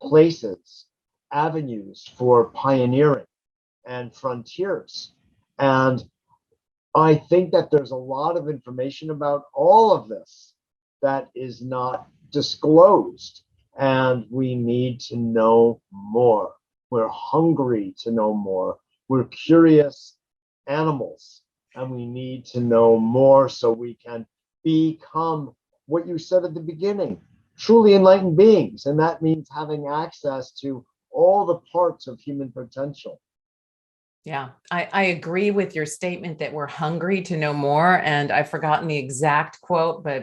places, avenues for pioneering and frontiers. And I think that there's a lot of information about all of this that is not disclosed, and we need to know more. We're hungry to know more. We're curious animals, and we need to know more so we can become what you said at the beginning, truly enlightened beings. And that means having access to all the parts of human potential. Yeah, I agree with your statement that we're hungry to know more. And I've forgotten the exact quote, but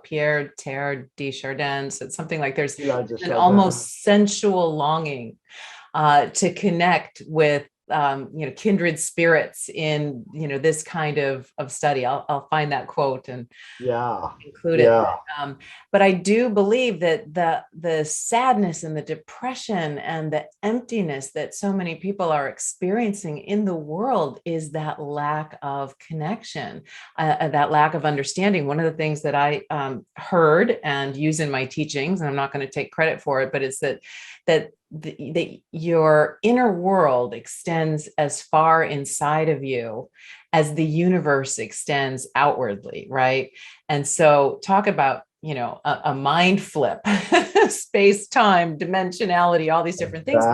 Pierre Teilhard de Chardin said something like there's an almost sensual longing to connect with kindred spirits in this kind of study. I'll find that quote and include it. But I do believe that the sadness and the depression and the emptiness that so many people are experiencing in the world is that lack of connection, that lack of understanding. One of the things that I heard and use in my teachings, and I'm not going to take credit for it, but it's that your inner world extends as far inside of you as the universe extends outwardly, right? And so talk about, a mind flip, space, time, dimensionality, all these different things.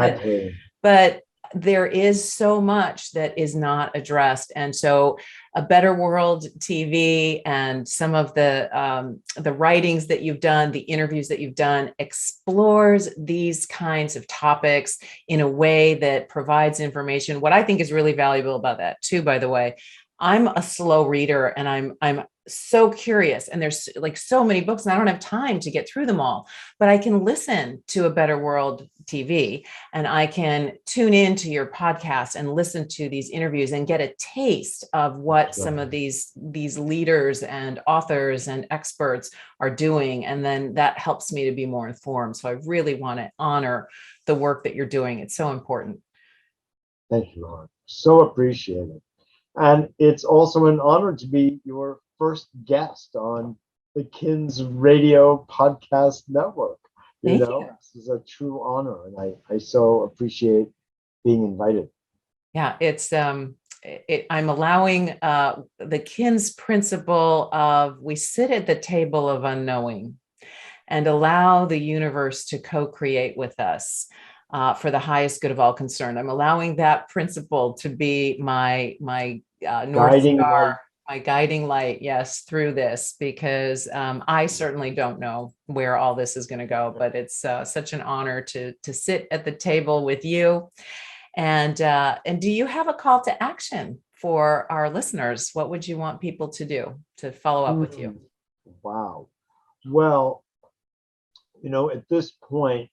But there is so much that is not addressed. And so A Better World TV and some of the writings that you've done, the interviews that you've done, explores these kinds of topics in a way that provides information. What I think is really valuable about that too, by the way, I'm a slow reader and I'm so curious, and there's like so many books and I don't have time to get through them all, but I can listen to A Better World TV and I can tune into your podcast and listen to these interviews and get a taste of what some of these leaders and authors and experts are doing. And then that helps me to be more informed. So I really want to honor the work that you're doing. It's so important. Thank you, Lauren. So appreciate it. And it's also an honor to be your first guest on the KINS Radio Podcast Network. This is a true honor, and I so appreciate being invited. Yeah, I'm allowing the KINS principle of we sit at the table of unknowing and allow the universe to co-create with us for the highest good of all concerned. I'm allowing that principle to be my North Guiding light. Star, my guiding light, yes, through this, because I certainly don't know where all this is going to go, but it's such an honor to sit at the table with you. And do you have a call to action for our listeners? What would you want people to do to follow up with you? Wow. Well, at this point,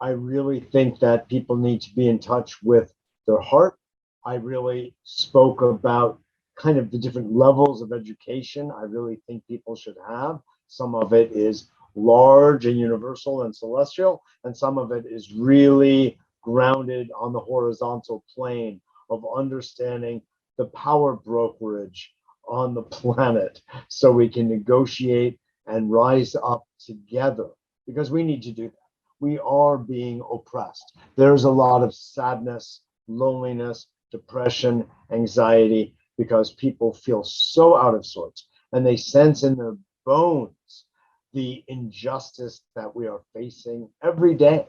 I really think that people need to be in touch with their heart. I really spoke about kind of the different levels of education I really think people should have. Some of it is large and universal and celestial, and some of it is really grounded on the horizontal plane of understanding the power brokerage on the planet so we can negotiate and rise up together, because we need to do that. We are being oppressed. There's a lot of sadness, loneliness, depression, anxiety, because people feel so out of sorts and they sense in their bones the injustice that we are facing every day.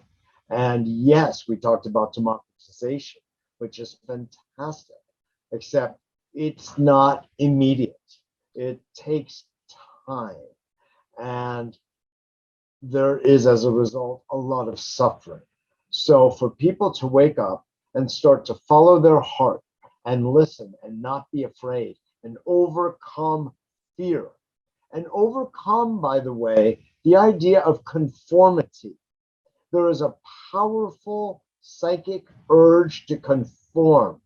And yes, we talked about democratization, which is fantastic, except it's not immediate. It takes time. And there is, as a result, a lot of suffering. So for people to wake up and start to follow their heart and listen and not be afraid and overcome fear and overcome, by the way, the idea of conformity. There is a powerful psychic urge to conform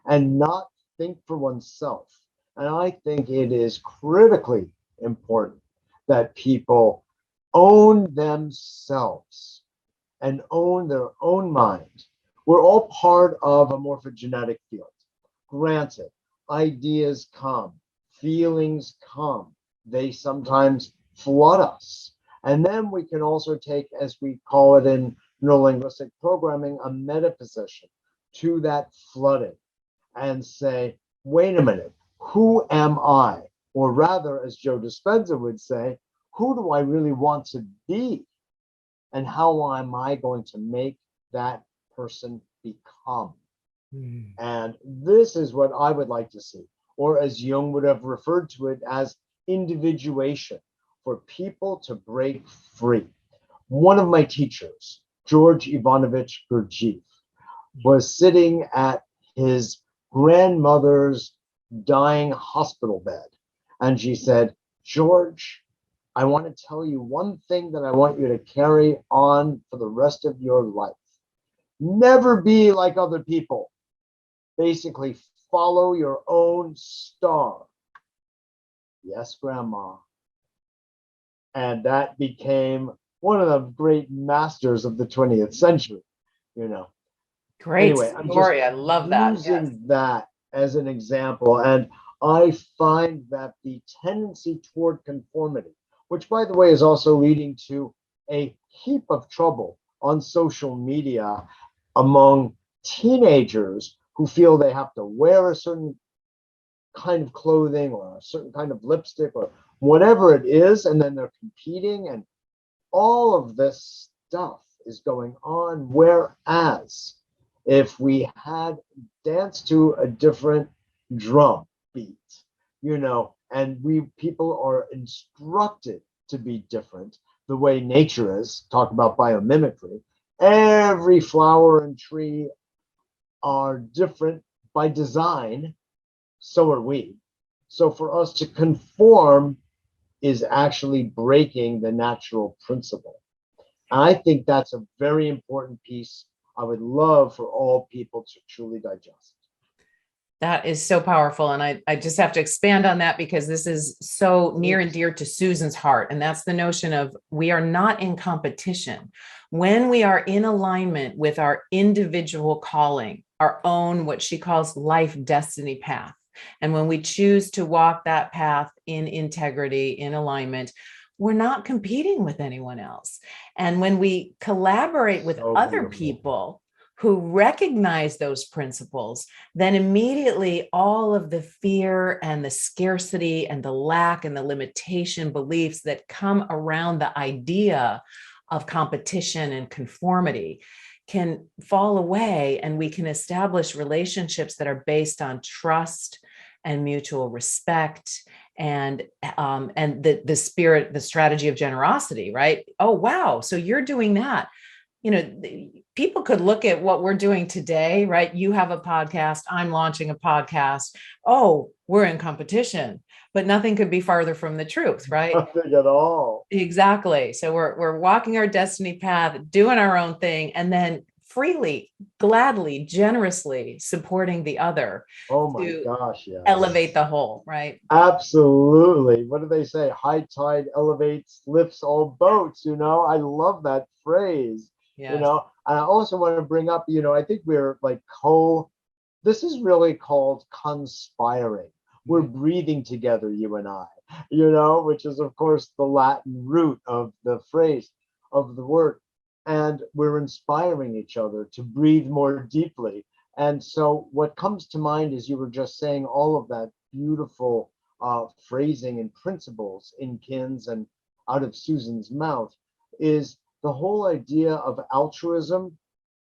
and not think for oneself. And I think it is critically important that people own themselves and own their own mind. We're all part of a morphogenetic field. Granted, ideas come, feelings come, they sometimes flood us. And then we can also take, as we call it in neurolinguistic programming, a metaposition to that flooding and say, wait a minute, who am I? Or rather, as Joe Dispenza would say, who do I really want to be? And how am I going to make that person become? And this is what I would like to see, or as Jung would have referred to it as individuation, for people to break free. One of my teachers, George Ivanovich Gurdjieff, was sitting at his grandmother's dying hospital bed. And she said, George, I want to tell you one thing that I want you to carry on for the rest of your life. Never be like other people. Basically, follow your own star. Yes, Grandma. And that became one of the great masters of the 20th century, you know. Great Anyway, I'm story. just I love that. using Yes. that as an example. And I find that the tendency toward conformity, which, by the way, is also leading to a heap of trouble on social media among teenagers who feel they have to wear a certain kind of clothing or a certain kind of lipstick or whatever it is, and then they're competing, and all of this stuff is going on. Whereas if we had danced to a different drum beat, and people are instructed to be different the way nature is, talk about biomimicry. Every flower and tree are different by design, so are we. So for us to conform is actually breaking the natural principle. I think that's a very important piece. I would love for all people to truly digest. That is so powerful. And I just have to expand on that because this is so near and dear to Susan's heart. And that's the notion of we are not in competition. When we are in alignment with our individual calling, our own, what she calls life destiny path. And when we choose to walk that path in integrity, in alignment, we're not competing with anyone else. And when we collaborate with So other beautiful. people who recognize those principles, then immediately all of the fear and the scarcity and the lack and the limitation beliefs that come around the idea of competition and conformity can fall away, and we can establish relationships that are based on trust and mutual respect and the spirit, the strategy of generosity, right? Oh, wow. So you're doing that. People could look at what we're doing today, right? You have a podcast, I'm launching a podcast. Oh, we're in competition, but nothing could be farther from the truth, right? Nothing at all. Exactly. So we're walking our destiny path, doing our own thing, and then freely, gladly, generously supporting the other Oh my to gosh, yes. elevate the whole, right? Absolutely. What do they say? High tide elevates, lifts all boats. I love that phrase. Yes. I also want to bring up, I think we're like this is really called conspiring. We're breathing together, you and I, which is, of course, the Latin root of the phrase, of the word. And we're inspiring each other to breathe more deeply. And so what comes to mind is you were just saying all of that beautiful phrasing and principles in Kin's and out of Susan's mouth is the whole idea of altruism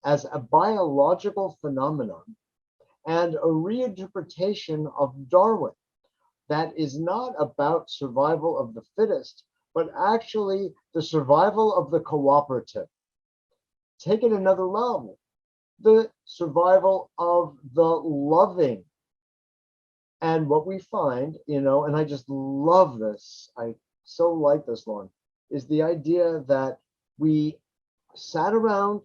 as a biological phenomenon and a reinterpretation of Darwin that is not about survival of the fittest, but actually the survival of the cooperative. Take it another level, the survival of the loving. And what we find, and I just love this, I so like this, Lauren, is the idea that we sat around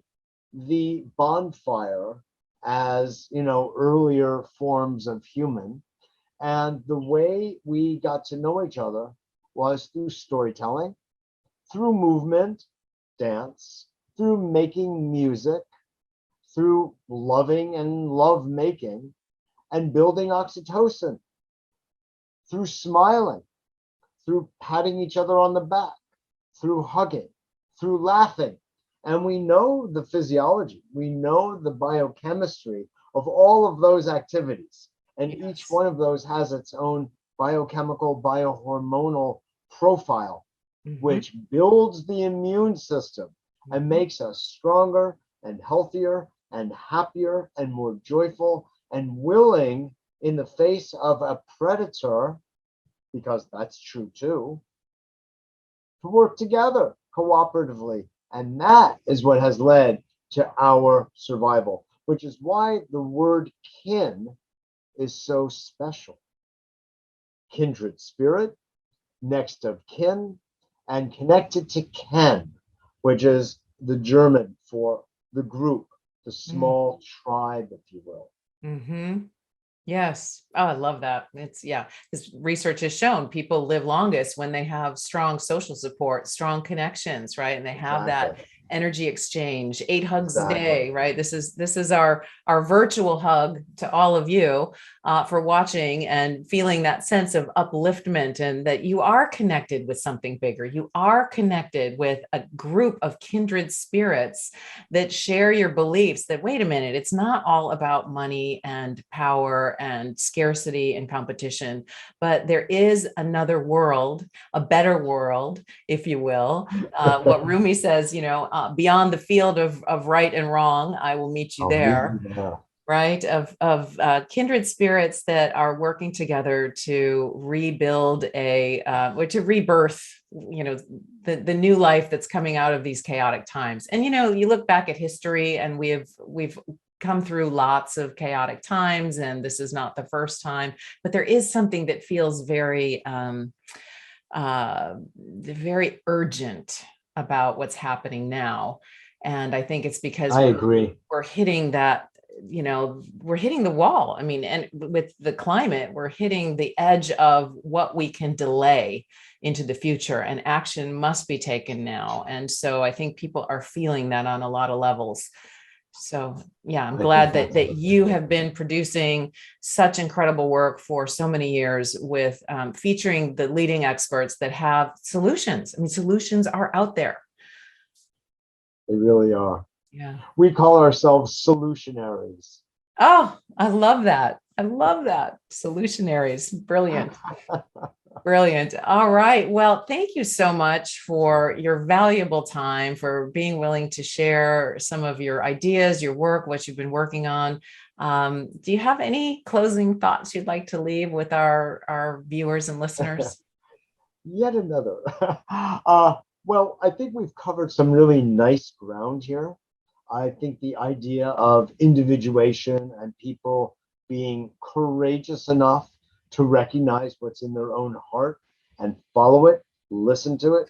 the bonfire as, earlier forms of human. And the way we got to know each other was through storytelling, through movement, dance, through making music, through loving and love making, and building oxytocin, through smiling, through patting each other on the back, through hugging, through laughing. And we know the physiology, we know the biochemistry of all of those activities. And Yes. Each one of those has its own biochemical, biohormonal profile, which builds the immune system and makes us stronger and healthier and happier and more joyful and willing in the face of a predator, because that's true too, to work together cooperatively. And that is what has led to our survival, which is why the word kin is so special. Kindred spirit, next of kin, and connected to Ken, which is the German for the group, the small tribe, if you will. Yes. Oh, I love that. Because research has shown people live longest when they have strong social support, strong connections, right? And they have that energy exchange, 8 hugs a day, right? This is our virtual hug to all of you for watching and feeling that sense of upliftment, and that you are connected with something bigger. You are connected with a group of kindred spirits that share your beliefs that, wait a minute, it's not all about money and power and scarcity and competition, but there is another world, a better world, if you will. What Rumi says, beyond the field of right and wrong, I will meet you there. Right, of kindred spirits that are working together to rebuild or to rebirth, the new life that's coming out of these chaotic times. And you look back at history, and we've come through lots of chaotic times, and this is not the first time. But there is something that feels very, very urgent about what's happening now. And I think it's because I agree. We're hitting that. We're hitting the wall. I mean, and with the climate, we're hitting the edge of what we can delay into the future, and action must be taken now. And so I think people are feeling that on a lot of levels. So yeah, I'm glad that you have been producing such incredible work for so many years with featuring the leading experts that have solutions. I mean, solutions are out there. They really are. Yeah. We call ourselves solutionaries. Oh, I love that. I love that. Solutionaries. Brilliant. Brilliant. All right. Well, thank you so much for your valuable time, for being willing to share some of your ideas, your work, what you've been working on. Do you have any closing thoughts you'd like to leave with our viewers and listeners? Yet another. Well, I think we've covered some really nice ground here. I think the idea of individuation and people being courageous enough to recognize what's in their own heart and follow it, listen to it,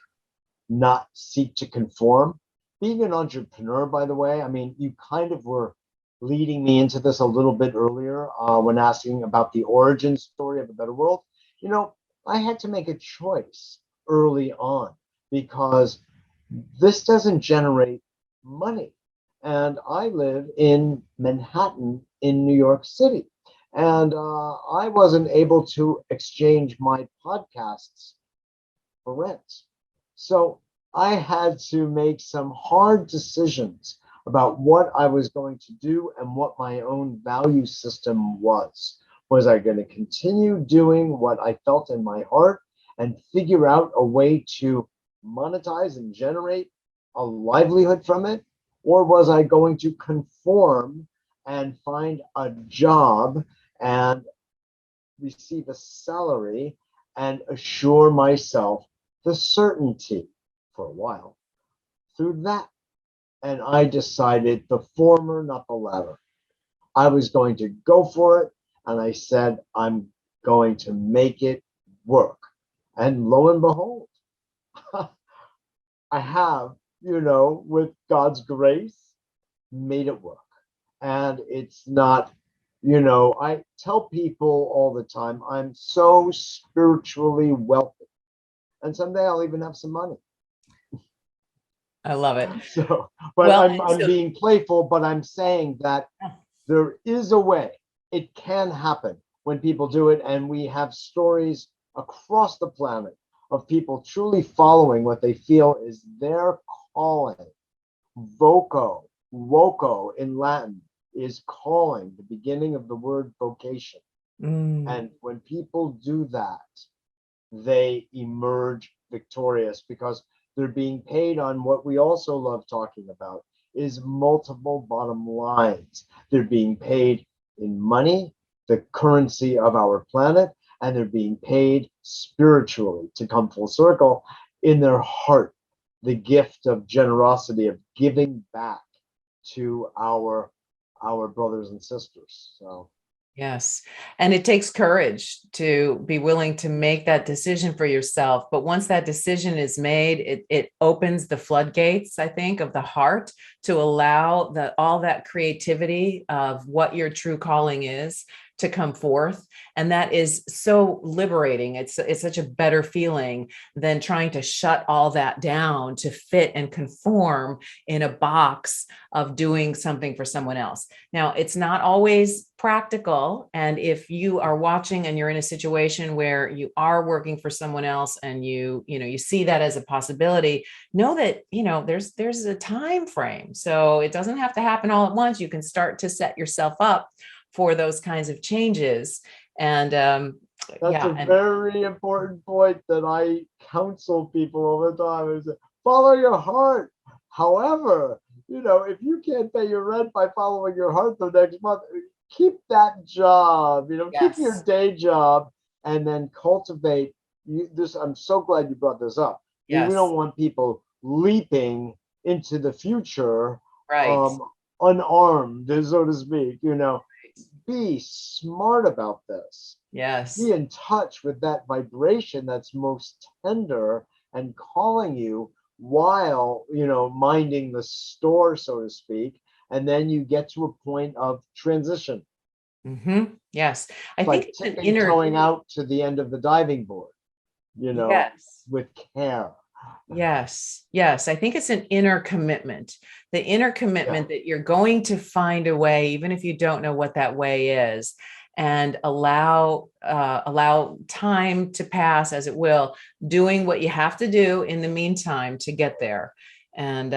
not seek to conform. Being an entrepreneur, by the way, I mean, you kind of were leading me into this a little bit earlier when asking about the origin story of a better world. You know, I had to make a choice early on because this doesn't generate money. And I live in Manhattan in New York City. And I wasn't able to exchange my podcasts for rent. So I had to make some hard decisions about what I was going to do and what my own value system was. Was I going to continue doing what I felt in my heart and figure out a way to monetize and generate a livelihood from it? Or was I going to conform and find a job and receive a salary and assure myself the certainty for a while through that? And I decided the former, not the latter. I was going to go for it. And I said, I'm going to make it work. And lo and behold, I have, with God's grace, made it work. And it's not, I tell people all the time, I'm so spiritually wealthy. And someday I'll even have some money. I love it. So, but Well, I'm being playful, but I'm saying that there is a way. It can happen when people do it. And we have stories across the planet of people truly following what they feel is their calling. Voco in Latin is calling, the beginning of the word vocation. And when people do that, they emerge victorious because they're being paid on what we also love talking about is multiple bottom lines. They're being paid in money, the currency of our planet, and they're being paid spiritually, to come full circle, in their heart, the gift of generosity, of giving back to our brothers and sisters. So yes. And it takes courage to be willing to make that decision for yourself. But once that decision is made, it opens the floodgates, I think, of the heart to allow all that creativity of what your true calling is to come forth. And that is so liberating. It's such a better feeling than trying to shut all that down to fit and conform in a box of doing something for someone else. Now, it's not always practical. And if you are watching and you're in a situation where you are working for someone else and you see that as a possibility, know that, there's a time frame. So it doesn't have to happen all at once. You can start to set yourself up for those kinds of changes. And that's a very important point that I counsel people all the time is follow your heart. However, if you can't pay your rent by following your heart the next month, keep that job, keep your day job and then cultivate this. I'm so glad you brought this up. Yes. We don't want people leaping into the future, right. Unarmed, so to speak, Be smart about this. Yes. Be in touch with that vibration that's most tender and calling you while, minding the store, so to speak. And then you get to a point of transition. Mm-hmm. Yes. I think like tiptoeing out to the end of the diving board, yes. with care. Yes. Yes. I think it's an inner commitment, the inner commitment that you're going to find a way, even if you don't know what that way is, and allow time to pass as it will, doing what you have to do in the meantime to get there. And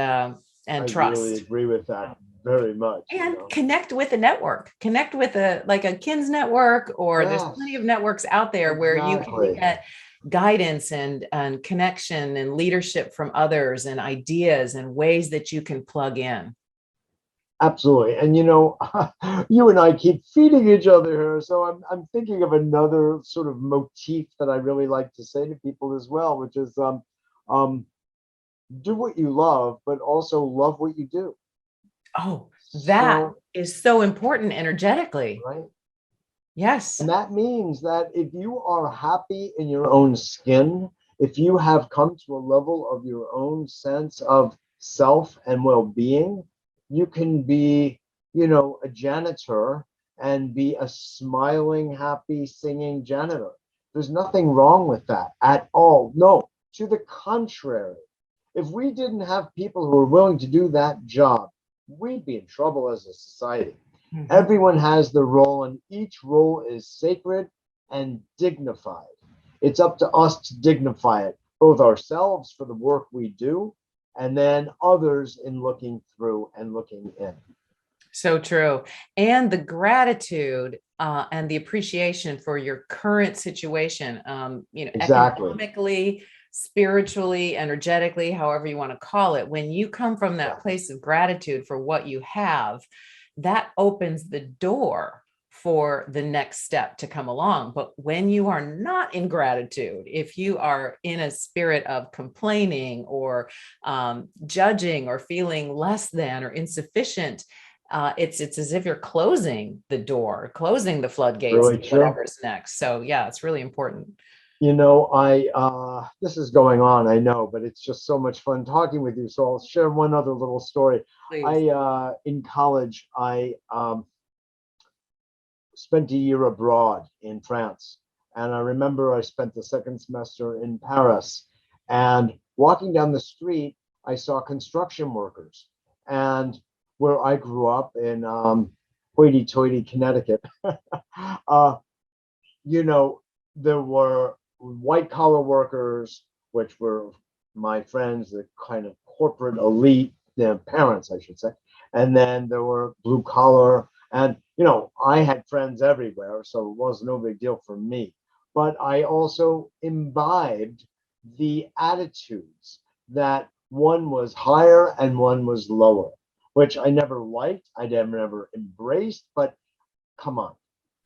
and I really trust. agree with that very much. And connect with a network, connect with a like a KINS network, or there's plenty of Yes, networks out there where you can exactly. get guidance and connection and leadership from others and ideas and ways that you can plug in. Absolutely. And you and I keep feeding each other here. So I'm thinking of another sort of motif that I really like to say to people as well, which is um, do what you love, but also love what you do. Oh, that So, is so important energetically. right. Yes. And that means that if you are happy in your own skin, if you have come to a level of your own sense of self and well-being, you can be, a janitor and be a smiling, happy, singing janitor. There's nothing wrong with that at all. No, to the contrary. If we didn't have people who are willing to do that job, we'd be in trouble as a society. Mhm. Everyone has their role, and each role is sacred and dignified. It's up to us to dignify it, both ourselves for the work we do, and then others in looking through and looking in. So true. And the gratitude and the appreciation for your current situation, Exactly. economically, spiritually, energetically, however you want to call it. When you come from that Yeah. place of gratitude for what you have, that opens the door for the next step to come along. But when you are not in gratitude, if you are in a spirit of complaining or judging or feeling less than or insufficient, it's as if you're closing the door, closing the floodgates Really to true. whatever's next. So yeah, it's really important. I this is going on, I know, but it's just so much fun talking with you. So I'll share one other little story. Please. I in college, I spent a year abroad in France. And I remember I spent the second semester in Paris. And walking down the street, I saw construction workers. And where I grew up in hoity toity Connecticut, uh, you know, there were white collar workers, which were my friends, the kind of corporate elite, their parents, I should say. And then there were blue collar, and I had friends everywhere, so it was no big deal for me. But I also imbibed the attitudes that one was higher and one was lower, which I never liked, I never embraced, but come on,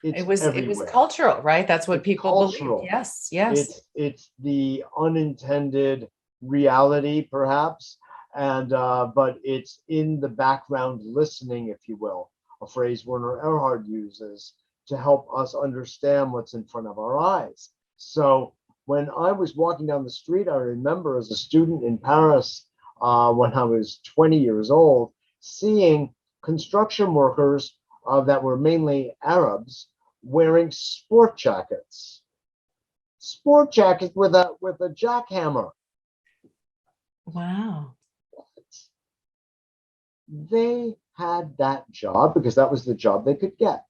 it's It was everywhere. cultural, right? That's what It's people believed. cultural. Yes, yes. It's the unintended reality, perhaps, and but it's in the background listening, if you will, a phrase Werner Erhard uses to help us understand what's in front of our eyes. So when I was walking down the street, I remember as a student in Paris, when I was 20 years old, seeing construction workers that were mainly Arabs wearing sport jackets with a jackhammer. Wow. They had that job because that was the job they could get,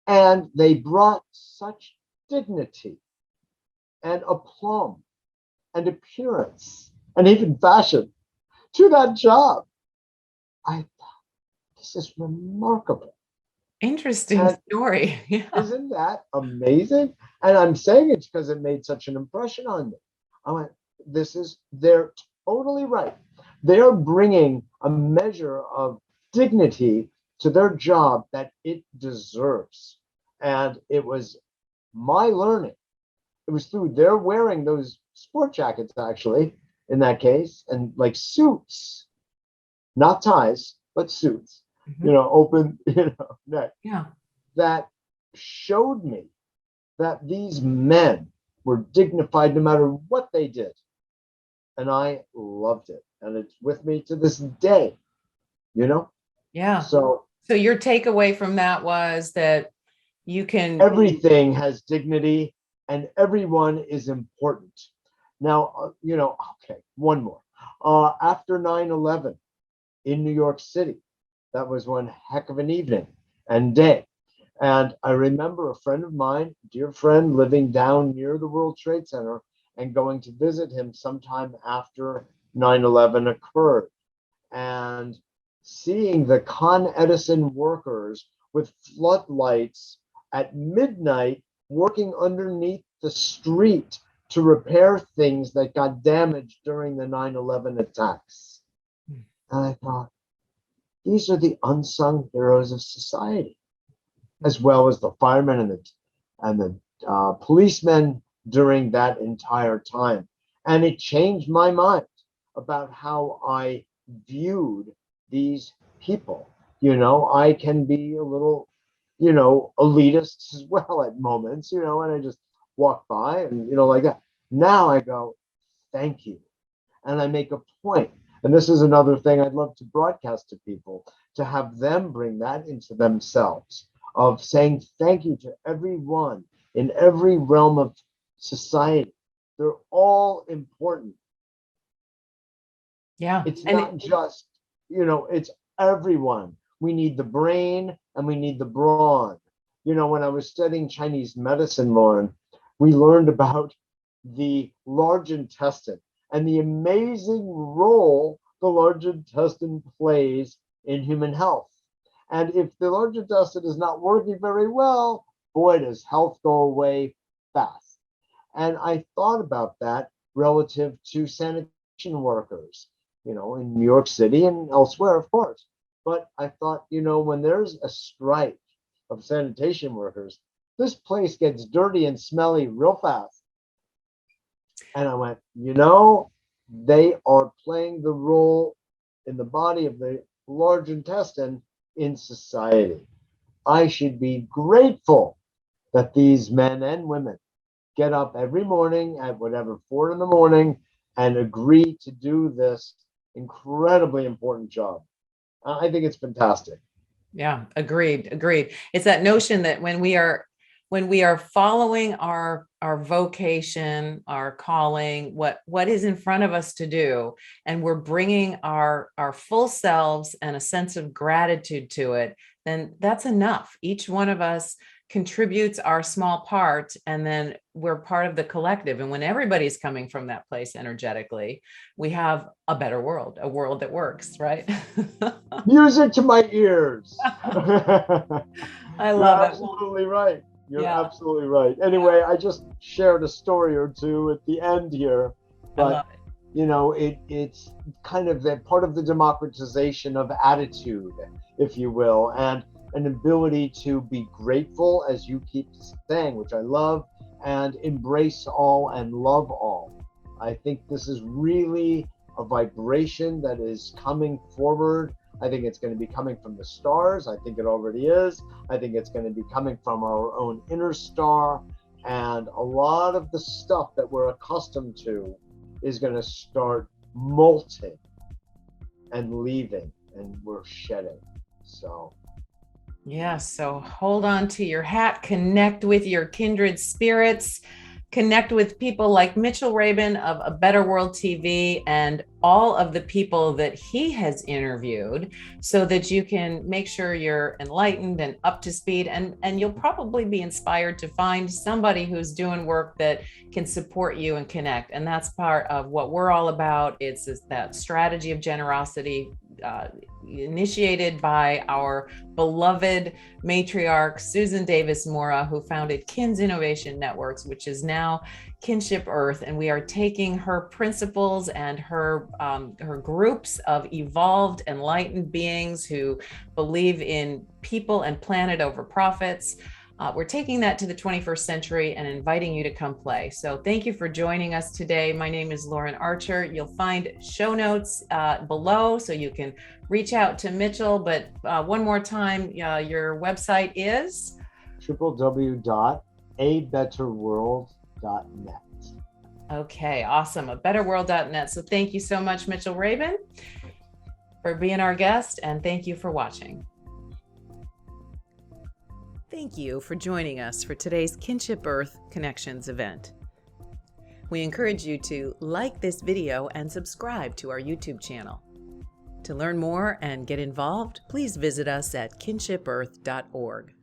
and they brought such dignity and aplomb and appearance and even fashion to that job. I thought, this is remarkable. Interesting And story. Yeah. isn't that amazing? And I'm saying it because it made such an impression on me. I went, they're totally right. They're bringing a measure of dignity to their job that it deserves. And it was my learning. It was through their wearing those sport jackets, actually, in that case, and like suits, not ties, but suits, Mhm. open, neck, Yeah. that showed me that these men were dignified no matter what they did. And I loved it. And it's with me to this day, you know? Yeah. So So your takeaway from that was that you can. everything has dignity and everyone is important. Now, okay, one more. After 9/11 in New York City, that was one heck of an evening and day. And I remember a friend of mine, dear friend, living down near the World Trade Center and going to visit him sometime after 9/11 occurred. and seeing the Con Edison workers with floodlights at midnight working underneath the street to repair things that got damaged during the 9/11 attacks. And I thought, these are the unsung heroes of society, as well as the firemen and the policemen during that entire time. And it changed my mind about how I viewed these people. I can be a little, elitist as well at moments, and I just walk by and, like that. Now I go, thank you. And I make a point. And this is another thing I'd love to broadcast to people, to have them bring that into themselves, of saying thank you to everyone in every realm of society. They're all important. Yeah. It's not just, it's everyone. We need the brain and we need the brawn. When I was studying Chinese medicine, Lauren, we learned about the large intestine and the amazing role the large intestine plays in human health. And if the large intestine is not working very well, boy, does health go away fast. And I thought about that relative to sanitation workers, in New York City and elsewhere, of course. But I thought, when there's a strike of sanitation workers, this place gets dirty and smelly real fast. And I went, they are playing the role in the body of the large intestine in society. I should be grateful that these men and women get up every morning at whatever 4 a.m. and agree to do this incredibly important job. I think it's fantastic. Yeah, agreed. It's that notion that when we are following our vocation, our calling, what is in front of us to do, and we're bringing our full selves and a sense of gratitude to it, then that's enough. Each one of us contributes our small part, and then we're part of the collective. And when everybody's coming from that place energetically, we have a better world, a world that works, right? Music to my ears. I love it. Absolutely right. You're absolutely right. Anyway, I just shared a story or two at the end here, but it's kind of that part of the democratization of attitude, if you will, and an ability to be grateful, as you keep saying, which I love, and embrace all and love all. I think this is really a vibration that is coming forward. I think it's going to be coming from the stars. I think it already is. I think it's going to be coming from our own inner star. And a lot of the stuff that we're accustomed to is going to start molting and leaving, and we're shedding. So. Yeah, so hold on to your hat, connect with your kindred spirits, connect with people like Mitchell Rabin of A Better World TV and all of the people that he has interviewed, so that you can make sure you're enlightened and up to speed, and you'll probably be inspired to find somebody who's doing work that can support you and connect. And that's part of what we're all about. It's that strategy of generosity, initiated by our beloved matriarch, Susan Davis Mora, who founded Kin's Innovation Networks, which is now Kinship Earth. And we are taking her principles and her groups of evolved, enlightened beings who believe in people and planet over profits. We're taking that to the 21st century and inviting you to come play. So thank you for joining us today. My name is Lauren Archer. You'll find show notes below so you can reach out to Mitchell. But one more time, your website is? www.abetterworld.net. Okay, awesome. abetterworld.net. So thank you so much, Mitchell Rabin, for being our guest, and thank you for watching. Thank you for joining us for today's Kinship Earth Connections event. We encourage you to like this video and subscribe to our YouTube channel. To learn more and get involved, please visit us at kinshipearth.org.